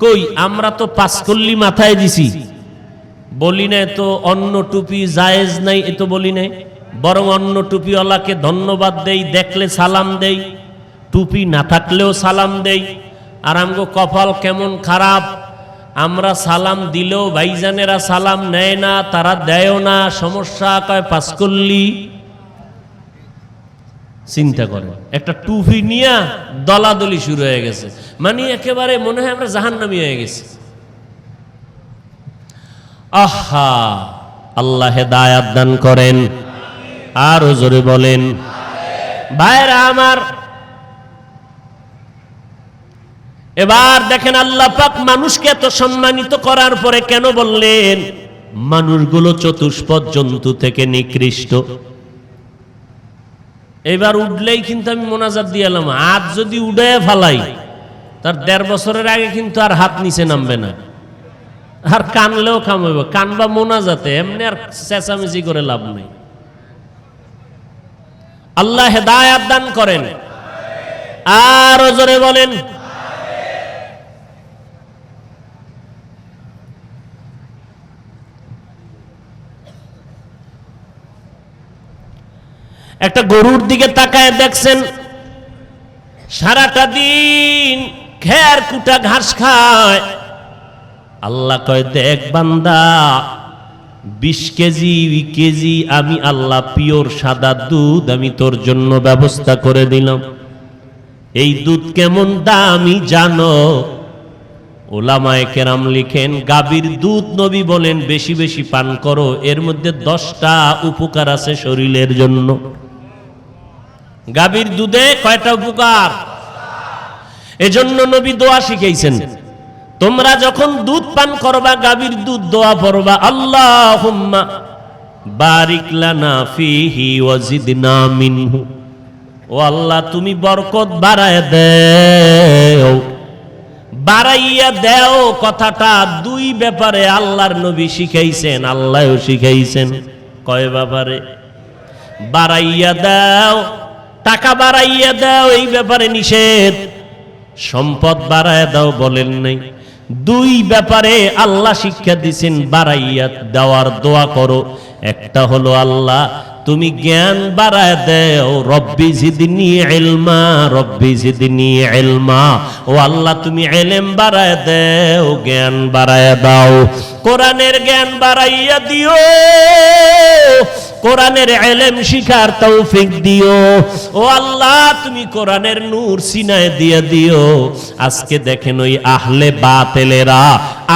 কই? আমরা তো 5 কল্লি মাথায় দিছি, বলি না তো অন্য টুপি জায়েজ নাই, এ তো বলি নাই, বরং অন্য টুপিওয়ালাকে ধন্যবাদ দেই, দেখলে সালাম দেই, টুপি না থাকলেও সালাম দেই। আর আমগো কপাল কেমন খারাপ, আমরা সালাম দিলেও ভাইজানেরা সালাম নেয় না, তারা দেয়ও না। সমস্যা কয় 5 কল্লি। চিন্তা করেন, একটা টুপি নিয়ে দলাদলি শুরু হয়ে গেছে, মানে একেবারে মনে হয় আমরা জাহান্নামী হয়ে গেছি। আহা, আল্লাহ হেদায়াত দান করেন। আর জোরে বলেন। ভাইরা আমার, এবার দেখেন আল্লাহ পাক মানুষকে এত সম্মানিত করার পরে কেন বললেন মানুষগুলো চতুষ্পদ জন্তু থেকে নিকৃষ্ট? এবার উঠলেই কিন্তু আমি মোনাজাত দিয়ে এলাম, হাত যদি উড়ে ফেলাই তার 1.5 বছরের আগে কিন্তু আর হাত নিচে নামবে না, আর কানলেও কামাইব, কানবা মোনাজাতে, এমনি আর চেঁচামেচি করে লাভ নেই। আল্লাহ হেদায়াত দান করেন, আর জোরে বলেন। একটা গরুর দিকে তাকায় দেখছেন সারাটা দিন খের কুটা ঘাস খায়। আল্লাহ কয়, দেখ বান্দা, 20 কেজি আমি আল্লাহ পিওর সাদা দুধ আমি তোর জন্য ব্যবস্থা করে দিলাম। এই দুধ কেমন দামি জানো? ওলামায়ে কেরাম লিখেন, গাভীর দুধ নবী বলেন বেশি বেশি পান করো, এর মধ্যে 10টা উপকার আছে শরীরের জন্য। গাভীর দুধে কয়টা উপকার? এজন্য নবী দোয়া শিখাইছেন, তোমরা যখন দুধ পান করবা, গাভীর দুধ, দোয়া পড়বা, আল্লাহুম্মা বারিক লানা ফিহি ওয়াজিদনা মিনহু। ও আল্লাহ, তুমি বরকত বাড়ায় দেও, বাড়াইয়া দেও। কথাটা 2 ব্যাপারে আল্লাহর নবী শিখাইছেন, আল্লাহও শিখাইছেন। কয় ব্যাপারে? বাড়াইয়া দাও, টাকা বাড়াইয়া দাও, এই ব্যাপারে নিষেধ। সম্পদ বাড়াইয়া দাও বলেন নাই। 2 ব্যাপারে আল্লাহ শিক্ষা দিয়েছেন, বাড়াইয়া দেওয়ার দোয়া করো। একটা হলো, আল্লাহ তুমি জ্ঞান বাড়ায় দেও, রব্বি জিদনি ইলমা, রব্বি জিদনি ইলমা। ও আল্লাহ, তুমি ইলম বাড়ায় দেও, জ্ঞান বাড়ায় দাও। কোরআনের জ্ঞান বাড়াইয়া দিও, কোরআনের ইলম শিখার তৌফিক দিও। ও আল্লাহ, তুমি কোরআনের নূর সিনায় দিয়ে দিও। আজকে দেখেন ওই আহলে বাতিলেরা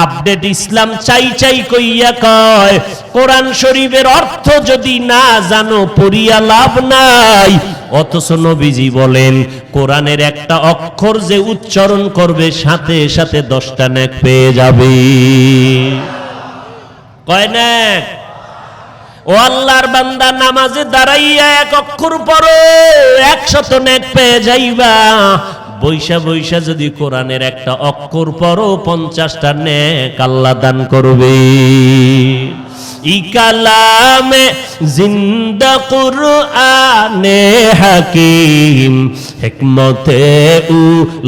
আপডেট ইসলাম চাই চাই কইয়া কয়, কোরআন শরীফের অর্থ যদি না জানো পড়িয়া লাভ নাই। অথচ নবীজি বলেন, কোরআনের একটা অক্ষর যে উচ্চারণ করবে সাথে সাথে 10টা নেক পেয়ে যাবে। কয় নেক? ও আল্লাহর বান্দা, নামাজে দাঁড়াইয়া 1 অক্ষর পড়ো, 100 নেক পেয়ে যাইবা। বৈশা বৈশা যদি কোরআনের একটা অক্ষর পড়ো, 50টা নেক আল্লাহ দান করবে। ই কালামে জিন্দা কুরআনে হাকিম, হিকমতে উ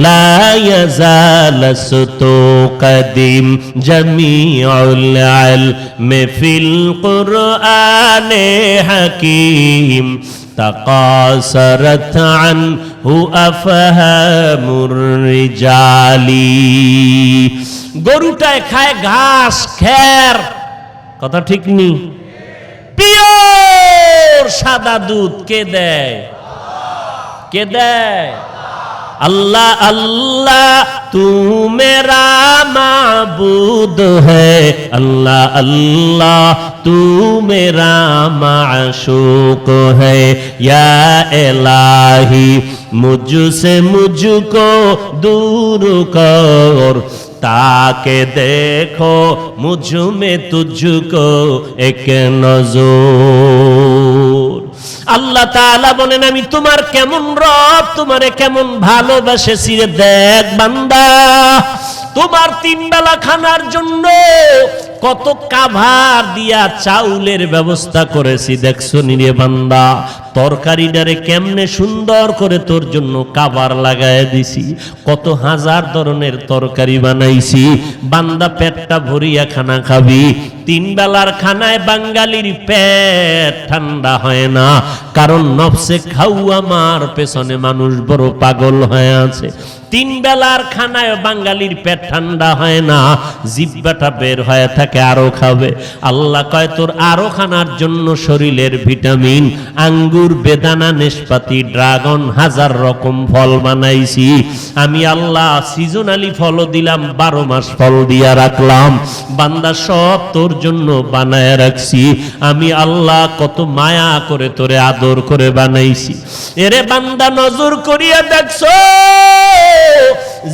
লা ইয়াজালাসতু কদিম, জামিউল ইলমি ফিল কুরআনে হাকিম, তাকাসারাত আনহু আফহামুর রিজালি। গরুটায় খায় ঘাস, খের, কথা ঠিক নি? পিওর সাদা দুধ কে দেয়? কে দেয়? अल्लाह अल्लाह तू मेरा माबूद है, अल्लाह अल्लाह तू मेरा माशूक है, या इलाही मुझसे मुझको दूर कर, ताके देखो मुझ में तुझको एक नजर। আল্লাহ তাআলা বলেন আমি তোমার কেমন রব, তোমারে কেমন ভালোবাসেছি রে দেখ বান্দা। তোমার 3 বেলা খানার জন্য কত কাভার দিয়া চাউলের ব্যবস্থা করেছি দেখছো নি রে বান্দা। তরকারিটারে কেমনে সুন্দর করে তোর জন্য কাভার লাগায় দিছি, কত হাজার ধরনের তরকারি বানাইছি। বান্দা পেটটা ভরিয়া খানা খাবি। 3 বেলার খানায় বাঙালির পেট ঠান্ডা হয় না, কারণ নফসে খাওয়া মার পেছনে মানুষ বড় পাগল হয়ে আছে। 3 বেলার খানায় বাঙালির পেট ঠান্ডা হয় না, জিহ্বাটা বের হয়ে থাকে আরো খাবে। আল্লাহ কয় তোর আরো খানার জন্য শরীরের ভিটামিন, আঙ্গুর, বেদানা, নেশপাতি, ড্রাগন, 1000 রকম ফল বানাইছি। আমি আল্লাহ সিজনালি ফলও দিলাম, 12 মাস ফল দিয়া রাখলাম। বান্দা সব তোর জন্য বানায় রাখছি। আমি আল্লাহ কত মায়া করে তোরে আদর করে বানাইছি। এরে বান্দা নজর করিয়া দেখছো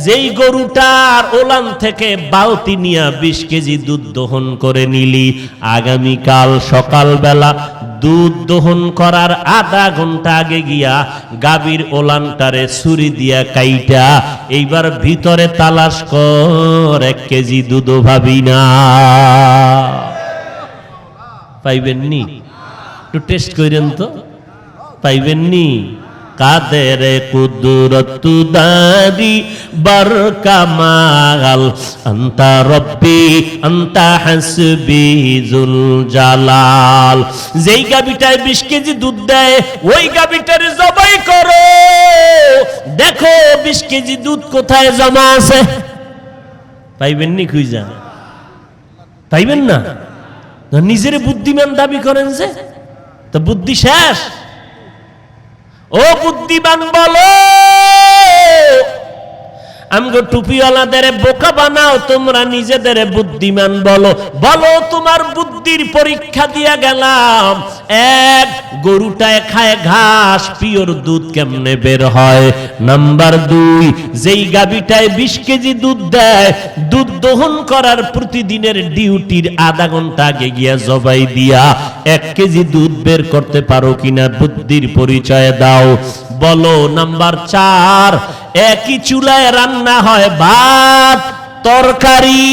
যেই গরুটার ওলান থেকে বালতি নিয়া 20 কেজি দুধ দহন করে নিলি, আগামীকাল সকালবেলা দুধ দহন করার আধা ঘন্টা আগে গিয়া গাভীর ওলানটারে ছুরি দিয়া কাইটা এইবার ভিতরে তালাশ কর, 1 কেজি দুধও ভাবি না পাইবেননি। একটু টেস্ট করেন তো, পাইবেননি। কাদের কুদরত দারি বার কামাল, আন্তা রব্বি আন্তা হাসবি জুল জালাল। যেই গাভীটায় 20 কেজি দুধ দেয় ওই গাভীটার জবাই করো, দেখো 20 কেজি দুধ কোথায় জমা আছে। পাইবেননি খুঁজা, পাইবেন না। নিজের বুদ্ধিমান দাবি করেন যে, তো বুদ্ধি শেষ। ও বুদ্ধিমান বলো, আমগো টুপিওয়ালাদের বোকা বানাও, তোমরা নিজেদের বুদ্ধিমান বলো। বলো তোমার বুদ্ধির পরীক্ষা দিয়া গেলাম। এক, গরুটায় খায় ঘাস, পিওর দুধ কেমনে বের হয়। নাম্বার 2, যেই গাভীটায় 20 কেজি দুধ দেয়, দুধ দহন করার প্রতিদিনের ডিউটির আধা ঘন্টা আগে গিয়া জবাই দিয়া 1 কেজি দুধ বের করতে পারো কিনা, বুদ্ধির পরিচয় দাও। বলো নাম্বার 4, একই চুলায় রান্না হয় ভাত তরকারি,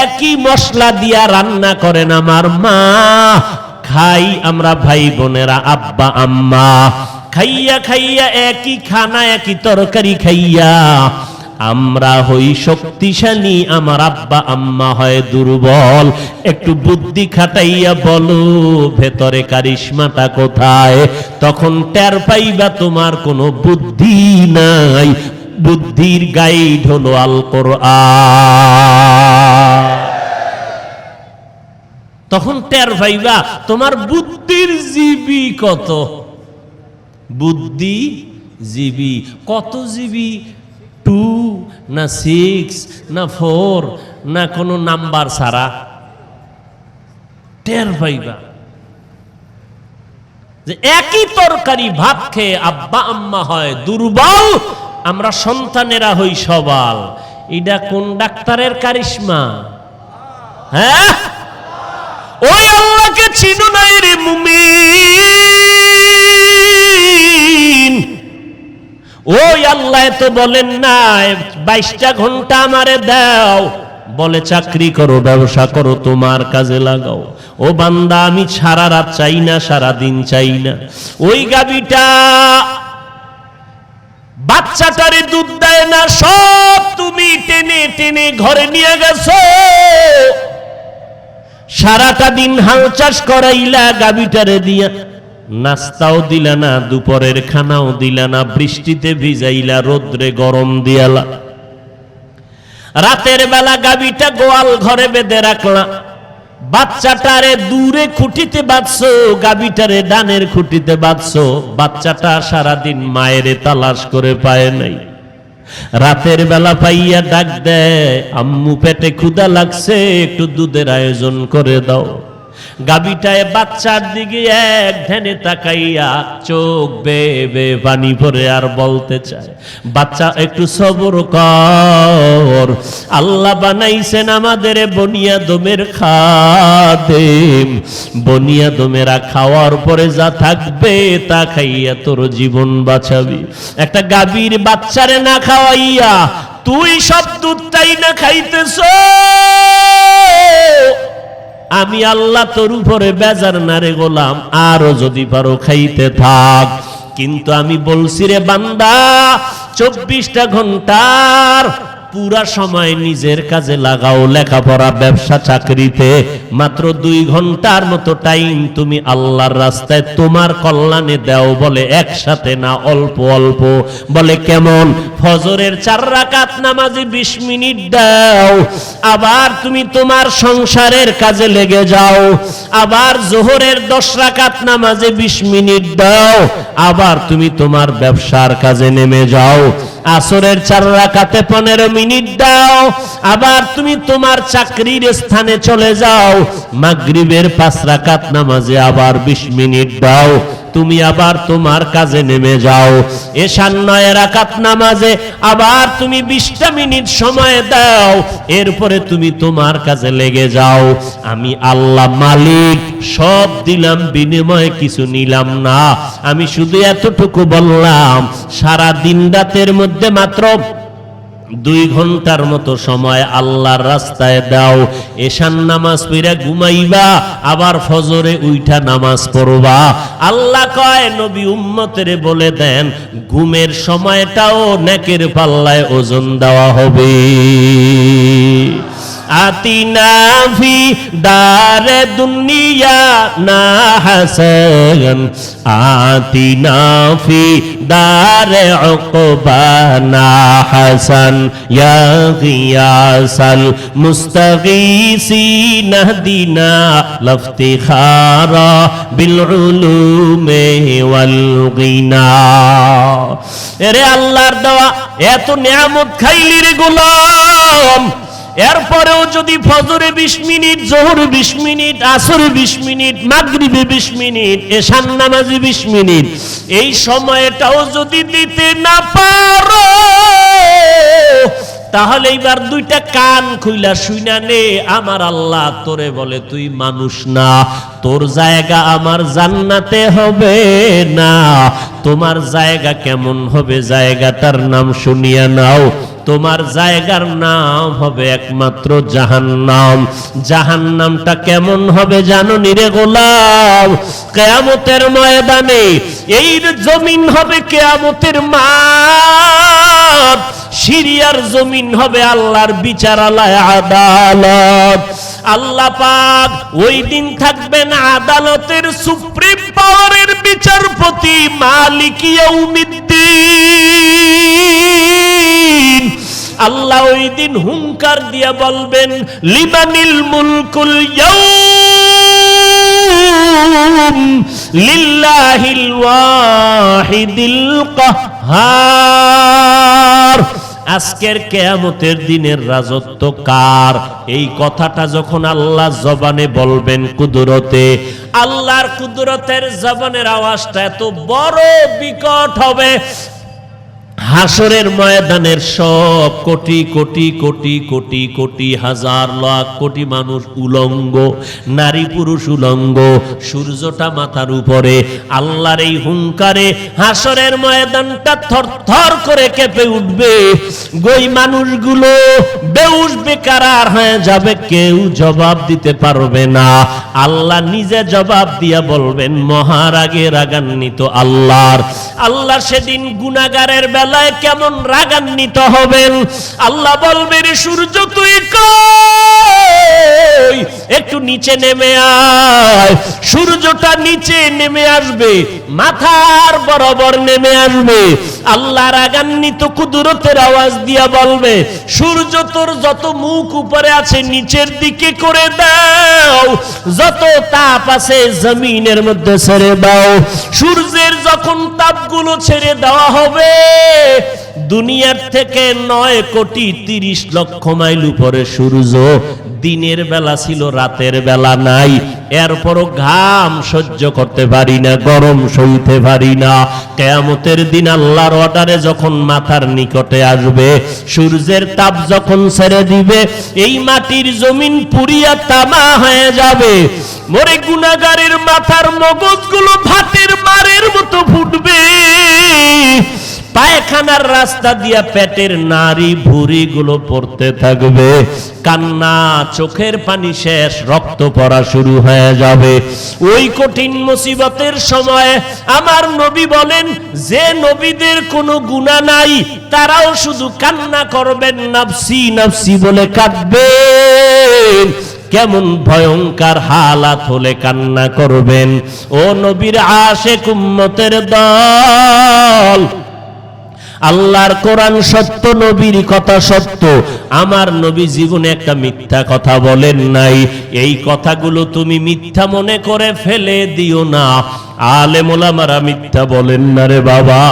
একই মশলা দিয়া রান্না করেন আমার মা, খাই আমরা ভাই বোনেরা, আব্বা আম্মা, খাইয়া খাইয়া একই খানা একই তরকারি খাইয়া আমরা হই শক্তিশালী, আমার আব্বা আম্মা হয় দুর্বল। একটু বুদ্ধি খাটাইয়া বলো ভেতরে কারিশমাটা কোথায়, তখন টের পাইবা তোমার কোনো বুদ্ধি নাই। বুদ্ধির গাইড হলো আল কোরআন। তখন টের পাইবা তোমার বুদ্ধির জিবি কত। বুদ্ধি জিবি কত জিবি? 2 না 6 না 4 না কোনো নাম্বার ছাড়া টের পাইবা যে একই তরকারি ভাত খেয়ে আব্বা আম্মা হয় দুর্বল, আমরা সন্তানেরা হই সবল। এটা কোন ডাক্তারের কারিশমা? হ্যাঁ, ওই আল্লাহকে চিনো না রে মুমিন। ওই আল্লাহ তো বলেন না 22টা ঘন্টা আমারে দাও, বলে চাকরি করো, ব্যবসা করো, তোমার কাজে লাগাও। ও বান্দা, আমি সারা রাত চাই না, সারা দিন চাই না। ওই গাভীটা বাচ্চাটারে দুধ দেয় না, সব তুমি টেনে টেনে ঘরে নিয়ে গেছো। সারাটা দিন হাল চাষ করাইলা গাভীটারে দিয়া, নাস্তাও দিলা না, দুপুরের খানাও দিলা না, বৃষ্টিতে ভিজাইলা, রোদ্রে গরম দিয়ালা। রাতের বেলা গাভীটা গোয়াল ঘরে বেঁধে রাখলা, বাচ্চাটারে দূরে খুঁটিতে বাঁধছো, গাভীটারে ডানের খুঁটিতে বাঁধছো। বাচ্চাটা সারাদিন মায়ের তালাশ করে পায় নাই। রাতের বেলা পাইয়া ডাক দেয়, আম্মু পেটে ক্ষুধা লাগছে, একটু দুধের আয়োজন করে দাও। গাভীটায় বাচ্চার দিকে এক ধ্যানে তাকাইয়া চোখ বেয়ে বেয়ে পানি ভরে আর বলতে চায়, বাচ্চা একটু সবর কর, আল্লাহ বানাইছেন আমাদের বনিয়াদমের খাদেম। বনিয়াদমেরা খাওয়ার পরে যা থাকবে তা খাইয়া তোর জীবন বাঁচাবি। একটা গাভীর বাচ্চারে না খাওয়াইয়া তুই সব দুধটাই না খাইতেছ। আমি আল্লাহ তোর উপরে বেজার না রে গোলাম, আরো যদি পারো খাইতে থাক। কিন্তু আমি বলছি রে বান্দা, 24টা ঘন্টার পুরা সময় নিজের কাজে লাগাও, লেখাপড়া, ব্যবসা, চাকরিতে। মাত্র 2 ঘন্টার মতো টাইম তুমি আল্লাহর রাস্তায় তোমার কল্যাণে দাও। বলে একসাথে না, অল্প অল্প। বলে কেমন? ফজরের 4 রাকাত নামাজে 20 মিনিট দাও, আবার তুমি তোমার সংসারের কাজে লেগে যাও। আবার জোহরের 10 রাকাত নামাজে 20 মিনিট দাও, আবার তুমি তোমার ব্যবসার কাজে নেমে যাও। আসরের 4 রাকাতে 15 মিনিট দাও, আবার তুমি তোমার চাকরির স্থানে চলে যাও। মাগরিবের 5 রাকাত নামাজে আবার 20 মিনিট দাও। তুমি আবার তোমার কাজে নেমে যাও। এশার 9 রাকাত নামাজে আবার তুমি 20টা মিনিট সময় দাও, এরপরে তুমি তোমার কাজে লেগে যাও। আমি আল্লাহ মালিক, সব দিলাম, বিনিময়ে কিছু নিলাম না। আমি শুধু এতটুকু বললাম, সারা দিন রাতের মধ্যে মাত্র 2 ঘন্টার মতো সময় আল্লাহর রাস্তায় দাও। এশার নামাজ পড়া ঘুমাইবা, আবার ফজরে উইঠা নামাজ পড়বা। আল্লাহ কয় নবী উম্মতের বলে দেন, ঘুমের সময়টাও নেকের পাল্লায় ওজন দেওয়া হবে। আতিনা ফি দারে দুনিয়া না হাসান, আতিনা ফি দারে উকবা না হাসান, ইয়া গিয়াসাল মুস্তাগীসিন দিনা লফতিখারা বিল উলুমে ওয়াল গিনা। এরে আল্লাহর দেওয়া এত নিয়ামত খাইলি রে গোলাম, এরপরেও যদি ফজরে 20 মিনিট, জোহরে 20 মিনিট, আসরে 20 মিনিট, মাগরিবে 20 মিনিট, এশার নামাজে 20 মিনিট, এই সময়টাও যদি দিতে না পারো, তাহলে এবার 2টা কান খুইলা শুইনা নে। আমার আল্লাহ তোরে বলে, তুই মানুষ না, তোর জায়গা আমার জান্নাতে হবে না। তোমার জায়গা কেমন হবে? জায়গাটার নাম শুনিয়া নাও। তোমার জায়গার নাম হবে একমাত্র জাহান্নাম। জাহান্নামটা কেমন হবে জানো নি রে গোলাম? কিয়ামতের ময়দানে এই জমিন হবে কিয়ামতের মাঠ, সিরিয়ার জমিন হবে আল্লাহর বিচারালয়, আদালত। আল্লাহ পাক ওই দিন থাকবেন আদালতের সুপ্রিম পাওয়ারের বিচারপতি, মালিক ইয়াউমিদ্দিন। আল্লাহ ওই দিন হুঙ্কার দিয়া বলবেন, লিমানিল মুলকুল ইয়াউম লিল্লাহিল ওয়াহিদিল কাহ্হার। আজকের কিয়ামতের দিনের রাজত্ব কার? এই কথাটা যখন আল্লাহ জবানে বলবেন কুদরতে, আল্লাহর কুদরতের জবানের আওয়াজটা এত বড় বিকট হবে, হাসরের ময়দানের সব কোটি কোটি কোটি কোটি কোটি হাজার লাখ কোটি মানুষ উলঙ্গ, নারী পুরুষ উলঙ্গ, সূর্যটা মাথার উপরে। আল্লাহর এই হুঙ্কারে হাসরের ময়দানটা থরথর করে কেঁপে উঠবে। ওই মানুষগুলো বেহুশ বেকারার হয়ে যাবে, কেউ জবাব দিতে পারবে না। আল্লাহ নিজে জবাব দিয়া বলবেন, মহারাগে রাগান্বিত আল্লাহর। আল্লাহ সেদিন গুনাহগারের বেলায় কেমন রাগান্বিত হবেন। আল্লাহ বলবেন, সূর্য তুই কই? একটু নিচে নেমে আয়। সূর্যটা নিচে নেমে আসবে, মাথার বরাবর নেমে আসবে। আল্লাহ রাগান্বিত কুদরতের আওয়াজ দিয়া বলবে, সূর্য তোর যত মুখ উপরে আছে নিচের দিকে করে দাও, যত তাপ আছে জমিনের মধ্যে ছেড়ে দাও। সূর্যের যখন তাপগুলো ছেড়ে দেওয়া হবে, দুনিয়ার থেকে 9,30,00,000 মাইল উপরে সূর্য। দিনের বেলা ছিল, রাতের বেলা নাই। এরপরও ঘাম সহ্য করতে পারি না, গরম সইতে পারি না। কিয়ামতের দিন আল্লাহর অর্ডারে যখন মাথার নিকটে আসবে, সূর্যের তাপ যখন ছেড়ে দিবে, এই মাটির জমিন পুড়িয়া তামা হয়ে যাবে। মরে গুনাহগারের মাথার মগজগুলো ভাতের মারের মতো ফুটবে। পায়খানার রাস্তা দিয়া পেটের নারী ভুঁড়ি গুলো পড়তে থাকবে। কান্না, চোখের পানি শেষ, রক্ত পড়া শুরু হয়ে যাবে। ওই কঠিন মুসিবতের সময় আমার নবী বলেন, যে নবীদের কোনো গুনাহ নাই তারাও শুধু কান্না করবেন, নাফসি নাফসি বলে কাঁদবেন। কেমন ভয়ঙ্কর হালাত হলে কান্না করবেন। ও নবীর আশিক উম্মতের দল, আল্লাহর কোরআন সত্য, নবীর কথা সত্য। আমার নবী জীবনে একটা মিথ্যা কথা বলেন নাই। এই কথাগুলো তুমি মিথ্যা মনে করে ফেলে দিও না। আলেম ওলামারা মিথ্যা বলেন না রে বাবা।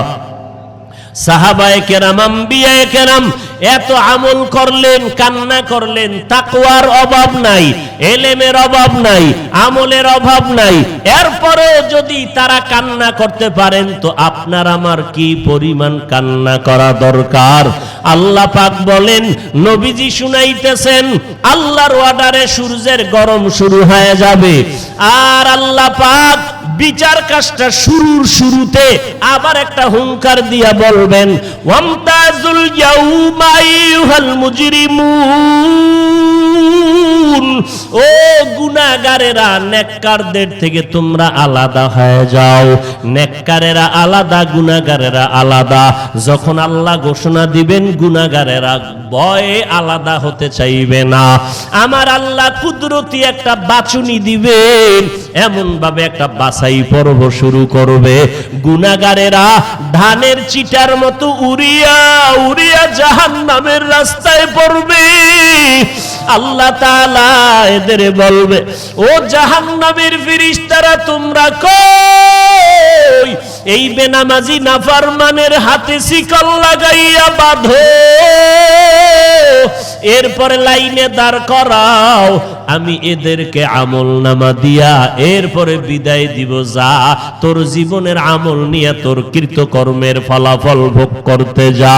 সাহাবায়ে কেরাম, আম্বিয়ায়ে কেরাম এত আমল করলেন, কান্না করলেন, তাকওয়ার অভাব নাই, এলেমের অভাব নাই, আমলের অভাব নাই, এরপরেও যদি তারা কান্না করতে পারেন তো আপনার আমার কি পরিমাণ কান্না করা দরকার। আল্লাহ পাক বলেন, নবীজি শুনাইতেছেন, আল্লাহর অর্ডারে সূর্যের গরম শুরু হয়ে যাবে, আর আল্লাহ পাক বিচার কাজটা শুরুতে আবার একটা হুঙ্কার দিয়া বলবেন, ওয়ামতাজুল ইয়াউমা আইয়ুহাল মুজরিমুন, ও গুনাহগারেরা, নেককারদের থেকে তোমরা আলাদা হয়ে যাও। নেককারেরা আলাদা, গুনাহগারেরা আলাদা। যখন আল্লাহ ঘোষণা দিবেন, গুনাহগারেরা ভয়ে আলাদা হতে চাইবে না। আমার আল্লাহ কুদরতি একটা বাছুনি দিবেন, এমন ভাবে একটা বাছাই পর্ব শুরু করবে। গুনাহগারেরা ধানের চিটার মতো উড়িয়া উড়িয়া জাহান্নামের রাস্তায় পড়বে। আল্লাহ তাআলা এদের বলবে, ও জাহান্নামের ফেরেশতারা তোমরা কই? এই বেনামাজি নাফরমানের হাতে শিকল লাগাইয়া বাঁধো, এরপরে লাইনে দাঁড় করাও, আমি এদেরকে আমল নামা দিয়া এরপরে বিদায় দিব। যা, তোর জীবনের আমল নিয়ে তোর কৃতকর্মের ফলাফল ভোগ করতে যা।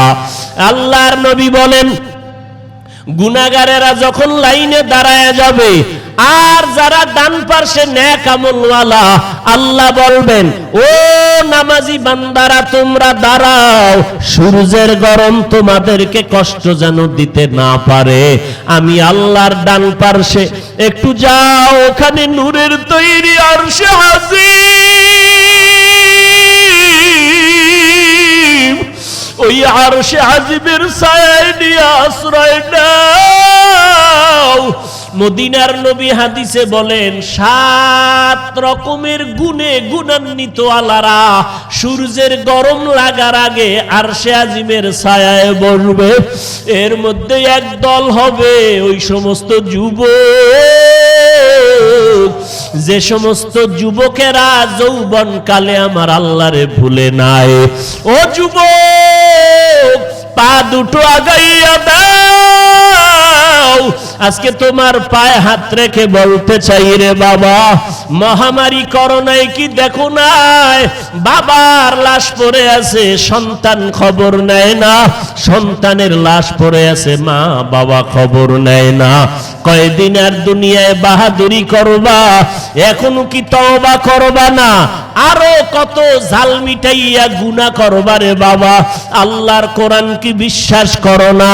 আল্লাহর নবী বলেন, গুনাহগারেরা যখন লাইনে দাঁড়ায় যাবে, আর যারা ডান পাশে নেক আমলওয়ালা, আল্লাহ বলবেন, ও নামাজি বান্দারা তোমরা দাঁড়াও, সূর্যের গরম তোমাদেরকে কষ্ট যেন দিতে না পারে। আমি আল্লাহর ডান পাশে একটু যাও, ওখানে নূরের তৈরি আরশে আজিম, ওই আরশে আজিমের ছায়ায় নিয়ে আশ্রয় নাও। মদিনার নবী হাদিসে বলেন, 7 রকমের গুণে গুণান্বিত আলারা সূর্যের গরম লাগার আগে আরশে আজিমের ছায়ায় বসবে। এর মধ্যে এক দল হবে ওই সমস্ত যুবক, যে সমস্ত যুবকেরা যৌবন কালে আমার আল্লাহরে ভুলে নাই। ও যুবক, পা দুটো আগাইয়া দাও। আজকে তোমার পায়ে হাত রেখে বলতে চাই, রে বাবা, মহামারী করোনায় কি দেখো নাই? বাবার লাশ পড়ে আছে, সন্তান খবর নেয় না। সন্তানের লাশ পড়ে আছে, মা বাবা খবর নেয় না। কয়দিন আর দুনিয়ায় বাহাদুরি করবা? এখনো কি তওবা করবা না? আরো কত জাল মিটাইয়া গুনাহ করবা রে বাবা? আল্লাহর কোরআন কি বিশ্বাস করো না?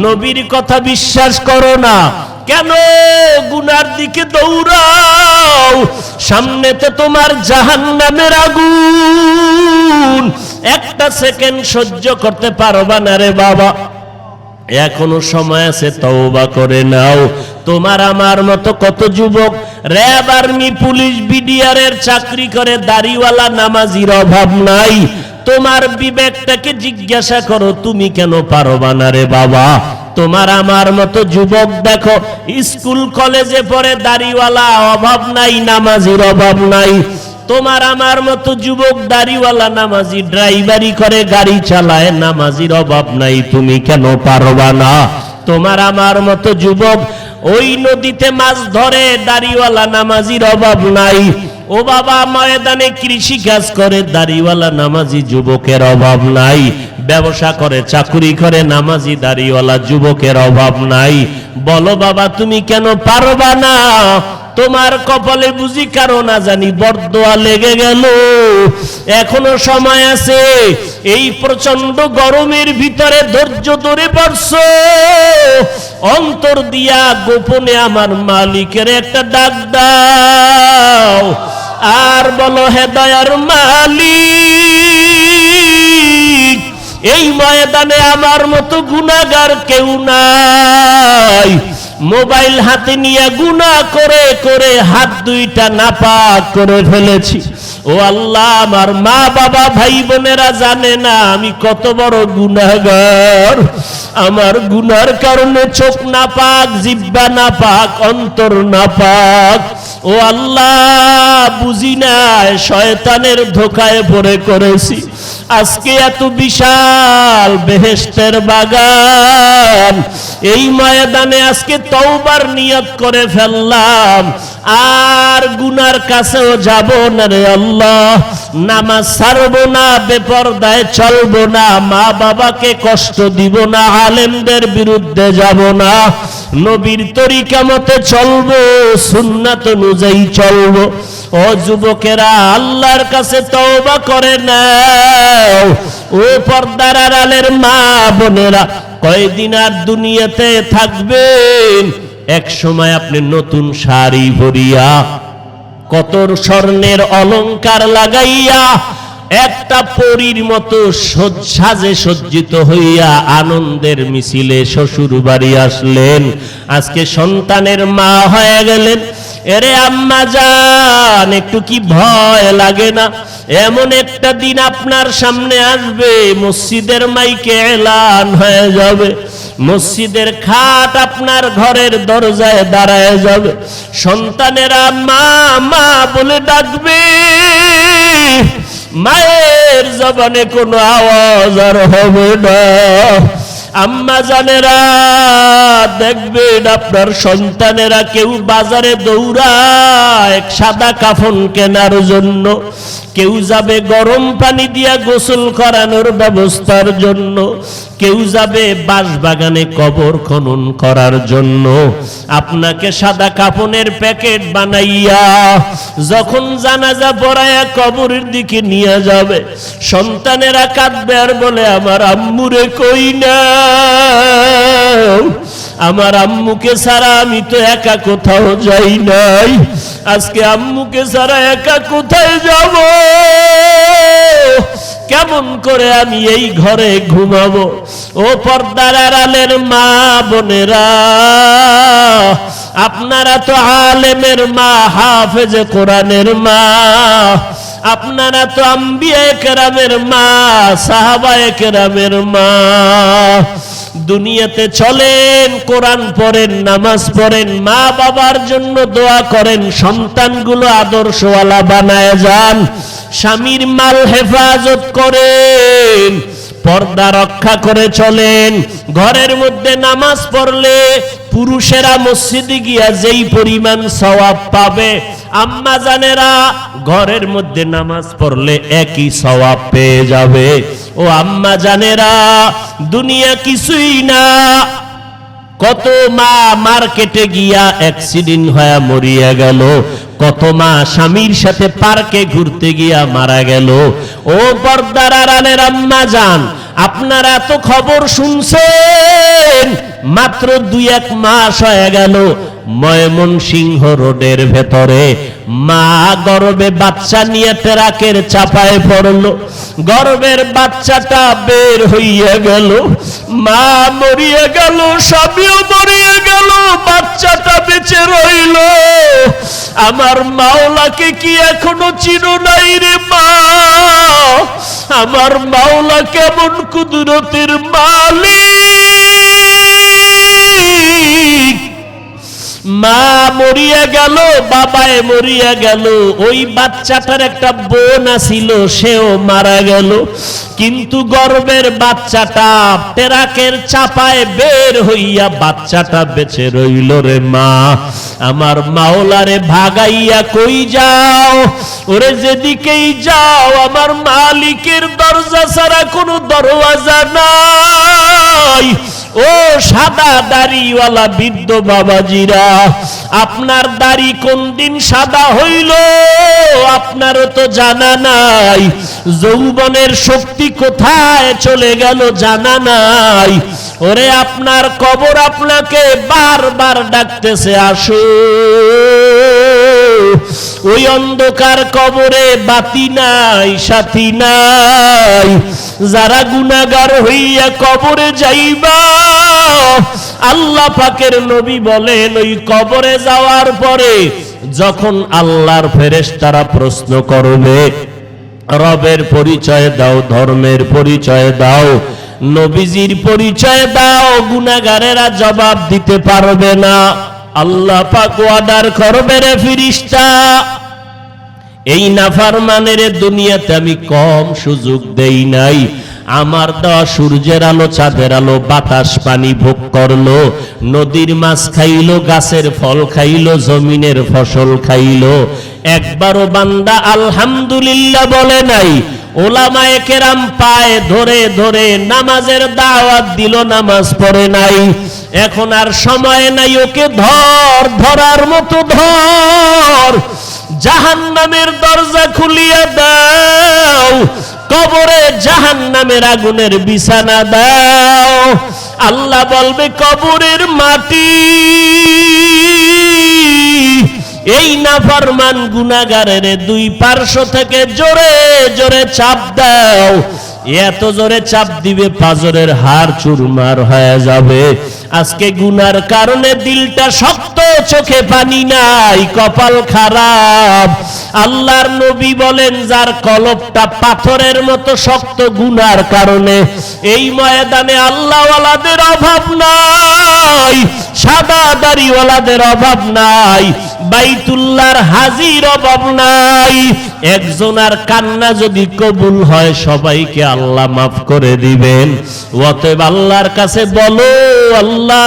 নবীর কথা বিশ্বাস করো না? কেন গুনার দিকে দৌড়াও? সামনেতে তোমার জাহান্নামের আগুন, একটা সেকেন্ড সহ্য করতে পারবা না রে বাবা। এখনো সময় আছে, তওবা করে নাও। তোমার আমার মতো কত যুবক র‍্যাব, আর্মি, পুলিশ, বিডিআর এর চাকরি করে, দাড়িওয়ালা নামাজির অভাব নাই। তোমার বিবেকটাকে জিজ্ঞাসা করো, তুমি কেন পারবা না রে বাবা? তোমার আমার মতো যুবক দেখো, স্কুল কলেজে পড়ে, দাড়িওয়ালা অভাব নাই, নামাজির অভাব নাই। তোমার আমার মতো যুবক দাড়িওয়ালা নামাজি, ড্রাইভারি করে, গাড়ি চালায়, নামাজির অভাব নাই। তুমি কেন পারবা না? তোমার আমার মতো যুবক ওই নদীতে মাছ ধরে, দাড়িওয়ালা নামাজির অভাব নাই। ও বাবা, ময়দানে কৃষি কাজ করে, দাড়িওয়ালা নামাজি যুবকের অভাব নাই। ব্যবসা করে, চাকরি করে, নামাজি দাড়িওয়ালা যুবকের অভাব নাই। বলো বাবা, তুমি কেন পারবা না? তোমার কপালে বুঝি কারো না জানি বরদোয়া লেগে গেল। এখনো সময় আছে। এই প্রচন্ড গরমের ভিতরে ধৈর্য ধরে পড়ছো, অন্তর দিয়া গোপনে আমার মালিকের একটা ডাক দাও, আর বলো, হে দয়ার মালিক, এই ময়দানে আমার মতো গুনাহগার কেউ নাই। মোবাইল হাতে নিয়ে গুনাহ করে করে হাত দুইটা নাপাক করে ফেলেছি। ও আল্লাহ, আমার মা বাবা ভাই বোনেরা জানে না আমি কত বড় গুনাহগার। আমার গুনার কারণে চোখ নাপাক, জিহ্বা নাপাক, অন্তর নাপাক। ও ও আল্লাহ বুঝি নাই, শয়তানের ধোকায় পড়ে করেছি। আজকে এত বিশাল বেহেশতের বাগান, এই ময়দানে আজকে তওবার নিয়ত করে ফেললাম, আর গুনার কাছেও যাব না রে আল্লাহ। নামাজ ছাড়বো না, বেপরদায় চলবো না, মা বাবাকে কষ্ট দিব না, আলেমদের বিরুদ্ধে যাব না, নবীর তরিকা মতে চলবো, সুন্নাত অনুযায়ী চলবো। ও যুবকেরা, আল্লাহর কাছে তওবা করে নাও। ও পর্দার আড়ালের মা বোনেরা, কয়দিন আর দুনিয়াতে থাকবেন? এক সময় আপনি নতুন শাড়ি পরিয়া, কত স্বর্ণের অলংকার লাগাইয়া, একটা পরীর মতো সাজে সজ্জিত হইয়া আনন্দের মিছিলে শ্বশুর বাড়ি আসলেন। আজকে সন্তানের মা হয়ে গেলেন। এরে আম্মা জান, একটু কি ভয় লাগে না? এমন একটা দিন আপনার সামনে আসবে, মসজিদের মাইকে এলান হয়ে যাবে, মসজিদের খাট আপনার ঘরের দরজায় দাঁড়ায় যাবে, সন্তানেরা মা মা বলে ডাকবে, মায়ের জবানে কোনো আওয়াজ আর হবে না। আম্মা জানেরা দেখবেন আপনার সন্তানেরা কেউ বাজারে দৌড়ায় সাদা কাফন কেনার জন্য, কেউ যাবে গরম পানি দিয়া গোসল করানোর ব্যবস্থার জন্য, কেউ যাবে বাঁশবাগানে কবর খনন করার জন্য। আপনাকে সাদা কাফনের প্যাকেট বানাইয়া যখন জানাজা পড়ায়া কবরের দিকে নিয়ে যাবে, সন্তানেরা কাঁদবে আর বলে, আমার আম্মুরে কই না, আমার আম্মুকে ছাড়া আমি তো একা কোথাও যাই নাই, আজকে আম্মুকে ছাড়া একা কোথায় যাব, কেমন করে আমি এই ঘরে ঘুমাবো? ও পর্দার আড়ালের মা বোনেরা, আপনারা তো আলেমের মা, হাফেজে কোরআনের মা, আপনারা তো আম্বিয়ায়ে কেরামের মা, সাহাবায়ে কেরামের মা। দুনিয়াতে চলেন, কোরআন পড়েন, নামাজ পড়েন, মা বাবার জন্য দোয়া করেন, সন্তানগুলো আদর্শওয়ালা বানায় যান, স্বামীর মাল হেফাজত করেন, পর্দা রক্ষা করে চলেন। ঘরের মধ্যে নামাজ পড়লে পুরুষেরা মসজিদে গিয়া যেই পরিমাণ সওয়াব পাবে, আম্মা জানেরা ঘরের মধ্যে নামাজ পড়লে একই সওয়াব পেয়ে যাবে। ও আম্মা জানেরা, দুনিয়া কিছুই না। কত মা মার্কেটে গিয়া অ্যাক্সিডেন্ট হয়ে মরিয়া গেল, কত মা স্বামীর সাথে পার্কে ঘুরতে গিয়া মারা গেল। ও পর্দার আড়ালের আম্মা জান, আপনারা তো খবর শুনছেন, মাত্র 2-1 মাস হয়ে গেল ময়মনসিংহ রোডের ভেতরে মা গর্ভে বাচ্চা নিয়ে ট্রাকের চাপায় পড়লো, গর্ভের বাচ্চাটা বের হইয়া গেল, মা মরিয়া গেল, স্বামীও মরিয়া গেল, বাচ্চাটা বেঁচে রইল। আমার মাওলাকে কি এখনো চিনো নাই রে মা? আমার মাওলা কেমন কুদরতের মালিক। মা মরিয়া গেল, বাবায় মরিয়া গেল, ওই বাচ্চাটার একটা বোন ছিল, সেও মারা গেল, কিন্তু গর্ভের বাচ্চাটা ট্রাকের চাপায় বের হইয়া বাচ্চাটা বেঁচে রইল রে মা। আমার মাওলারে ভাগাইয়া কই যাও? ওরে যেদিকেই যাও আমার মালিকের দরজা ছাড়া কোনো দরওয়াজা নাই। ও সাদা দাড়িওয়ালা বৃদ্ধ বাবাজিরা, আপনার দাড়ি কোন দিন সাদা হইল আপনারও তো জানা নাই, যৌবনের শক্তি কোথায় চলে গেল জানা নাই। ওরে আপনার কবর আপনাকে বারবার ডাকতেছে, আসো। ওই অন্ধকার কবরে বাতি নাই, সাথী নাই। যারা গুনাহগার হইয়া কবরে যাইবা, আল্লাহ পাকের নবী বলেন, ওই কবরে যাওয়ার পরে যখন আল্লাহর ফেরেশতারা প্রশ্ন করবে, রবের পরিচয় দাও, ধর্মের পরিচয় দাও, নবীজির পরিচয় দাও, গুনাহগারেরা জবাব দিতে পারবে না। আল্লাহ পাক ওয়াদার করবে রে ফেরেশতা, এই নাফরমানের দুনিয়াতে আমি কম সুযোগ দেই নাই। আমার দেওয়া সূর্যের আলো, চাঁদের আলো, বাতাস পানি ভোগ করলো, নদীর মাছ খাইলো, গাছের ফল খাইলো, জমিনের ফসল খাইলো, একবারও বান্দা আলহামদুলিল্লাহ বলে নাই। ওলামায়ে কেরাম পায়ে ধরে ধরে নামাজের দাওয়াত দিল, নামাজ পড়ে নাই। এখন আর সময় নাই, ওকে ধর, ধরার মতো ধর, জাহান্নামের দরজা খুলিয়ে দাও, কবরে জাহান্নামের আগুনের বিছানা দাও। আল্লাহ বলবে কবরের মাটি এই নাফরমান গুনাহগারের দুই পার্শ্ব থেকে জোরে জোরে চাপ দাও। এত জোরে চাপ দিবে পাজরের হাড় চুরমার হয়ে যাবে। আজকে গুনার কারণে দিলটা শক্ত, চোখে পানি নাই, কপাল খারাপ। আল্লাহর নবী বলেন যার কলবটা পাথরের মতো শক্ত গুনার কারণে, এই ময়দানে আল্লাহওয়ালাদের অভাব নাই, সাদা দাড়িওয়ালাদের অভাব নাই, বাইতুল্লাহর হাজির অভাব নাই। একজনের কান্না যদি কবুল হয় সবাইকে আল্লাহ মাফ করে দিবেন। অতএব আল্লাহর কাছে বলো, আল্লাহ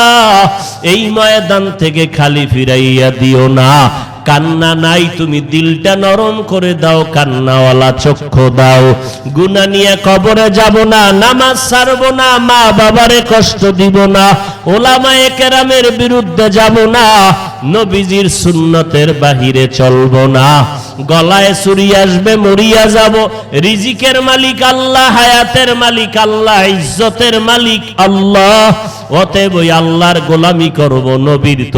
এই ময়দান থেকে খালি ফিরাইয়া দিও না। কান্না নাই, তুমি দিলটা নরম করে দাও, কান্নাওয়ালা চক্ষু দাও। গুনাহ নিয়ে কবরে যাব না, নামাজ ছাড়ব না, মা বাবারে কষ্ট দিব না, ওলামায়ে কেরামের বিরুদ্ধে যাব না, নবীজির সুন্নতের বাহিরে চলব না। গলায় ছুরি আসবে, মরিয়া যাব। রিজিকের মালিক আল্লাহ, হায়াতের মালিক আল্লাহ, ইজ্জতের মালিক আল্লাহ। অতএব ওই আল্লাহর গোলামি করব, নবীর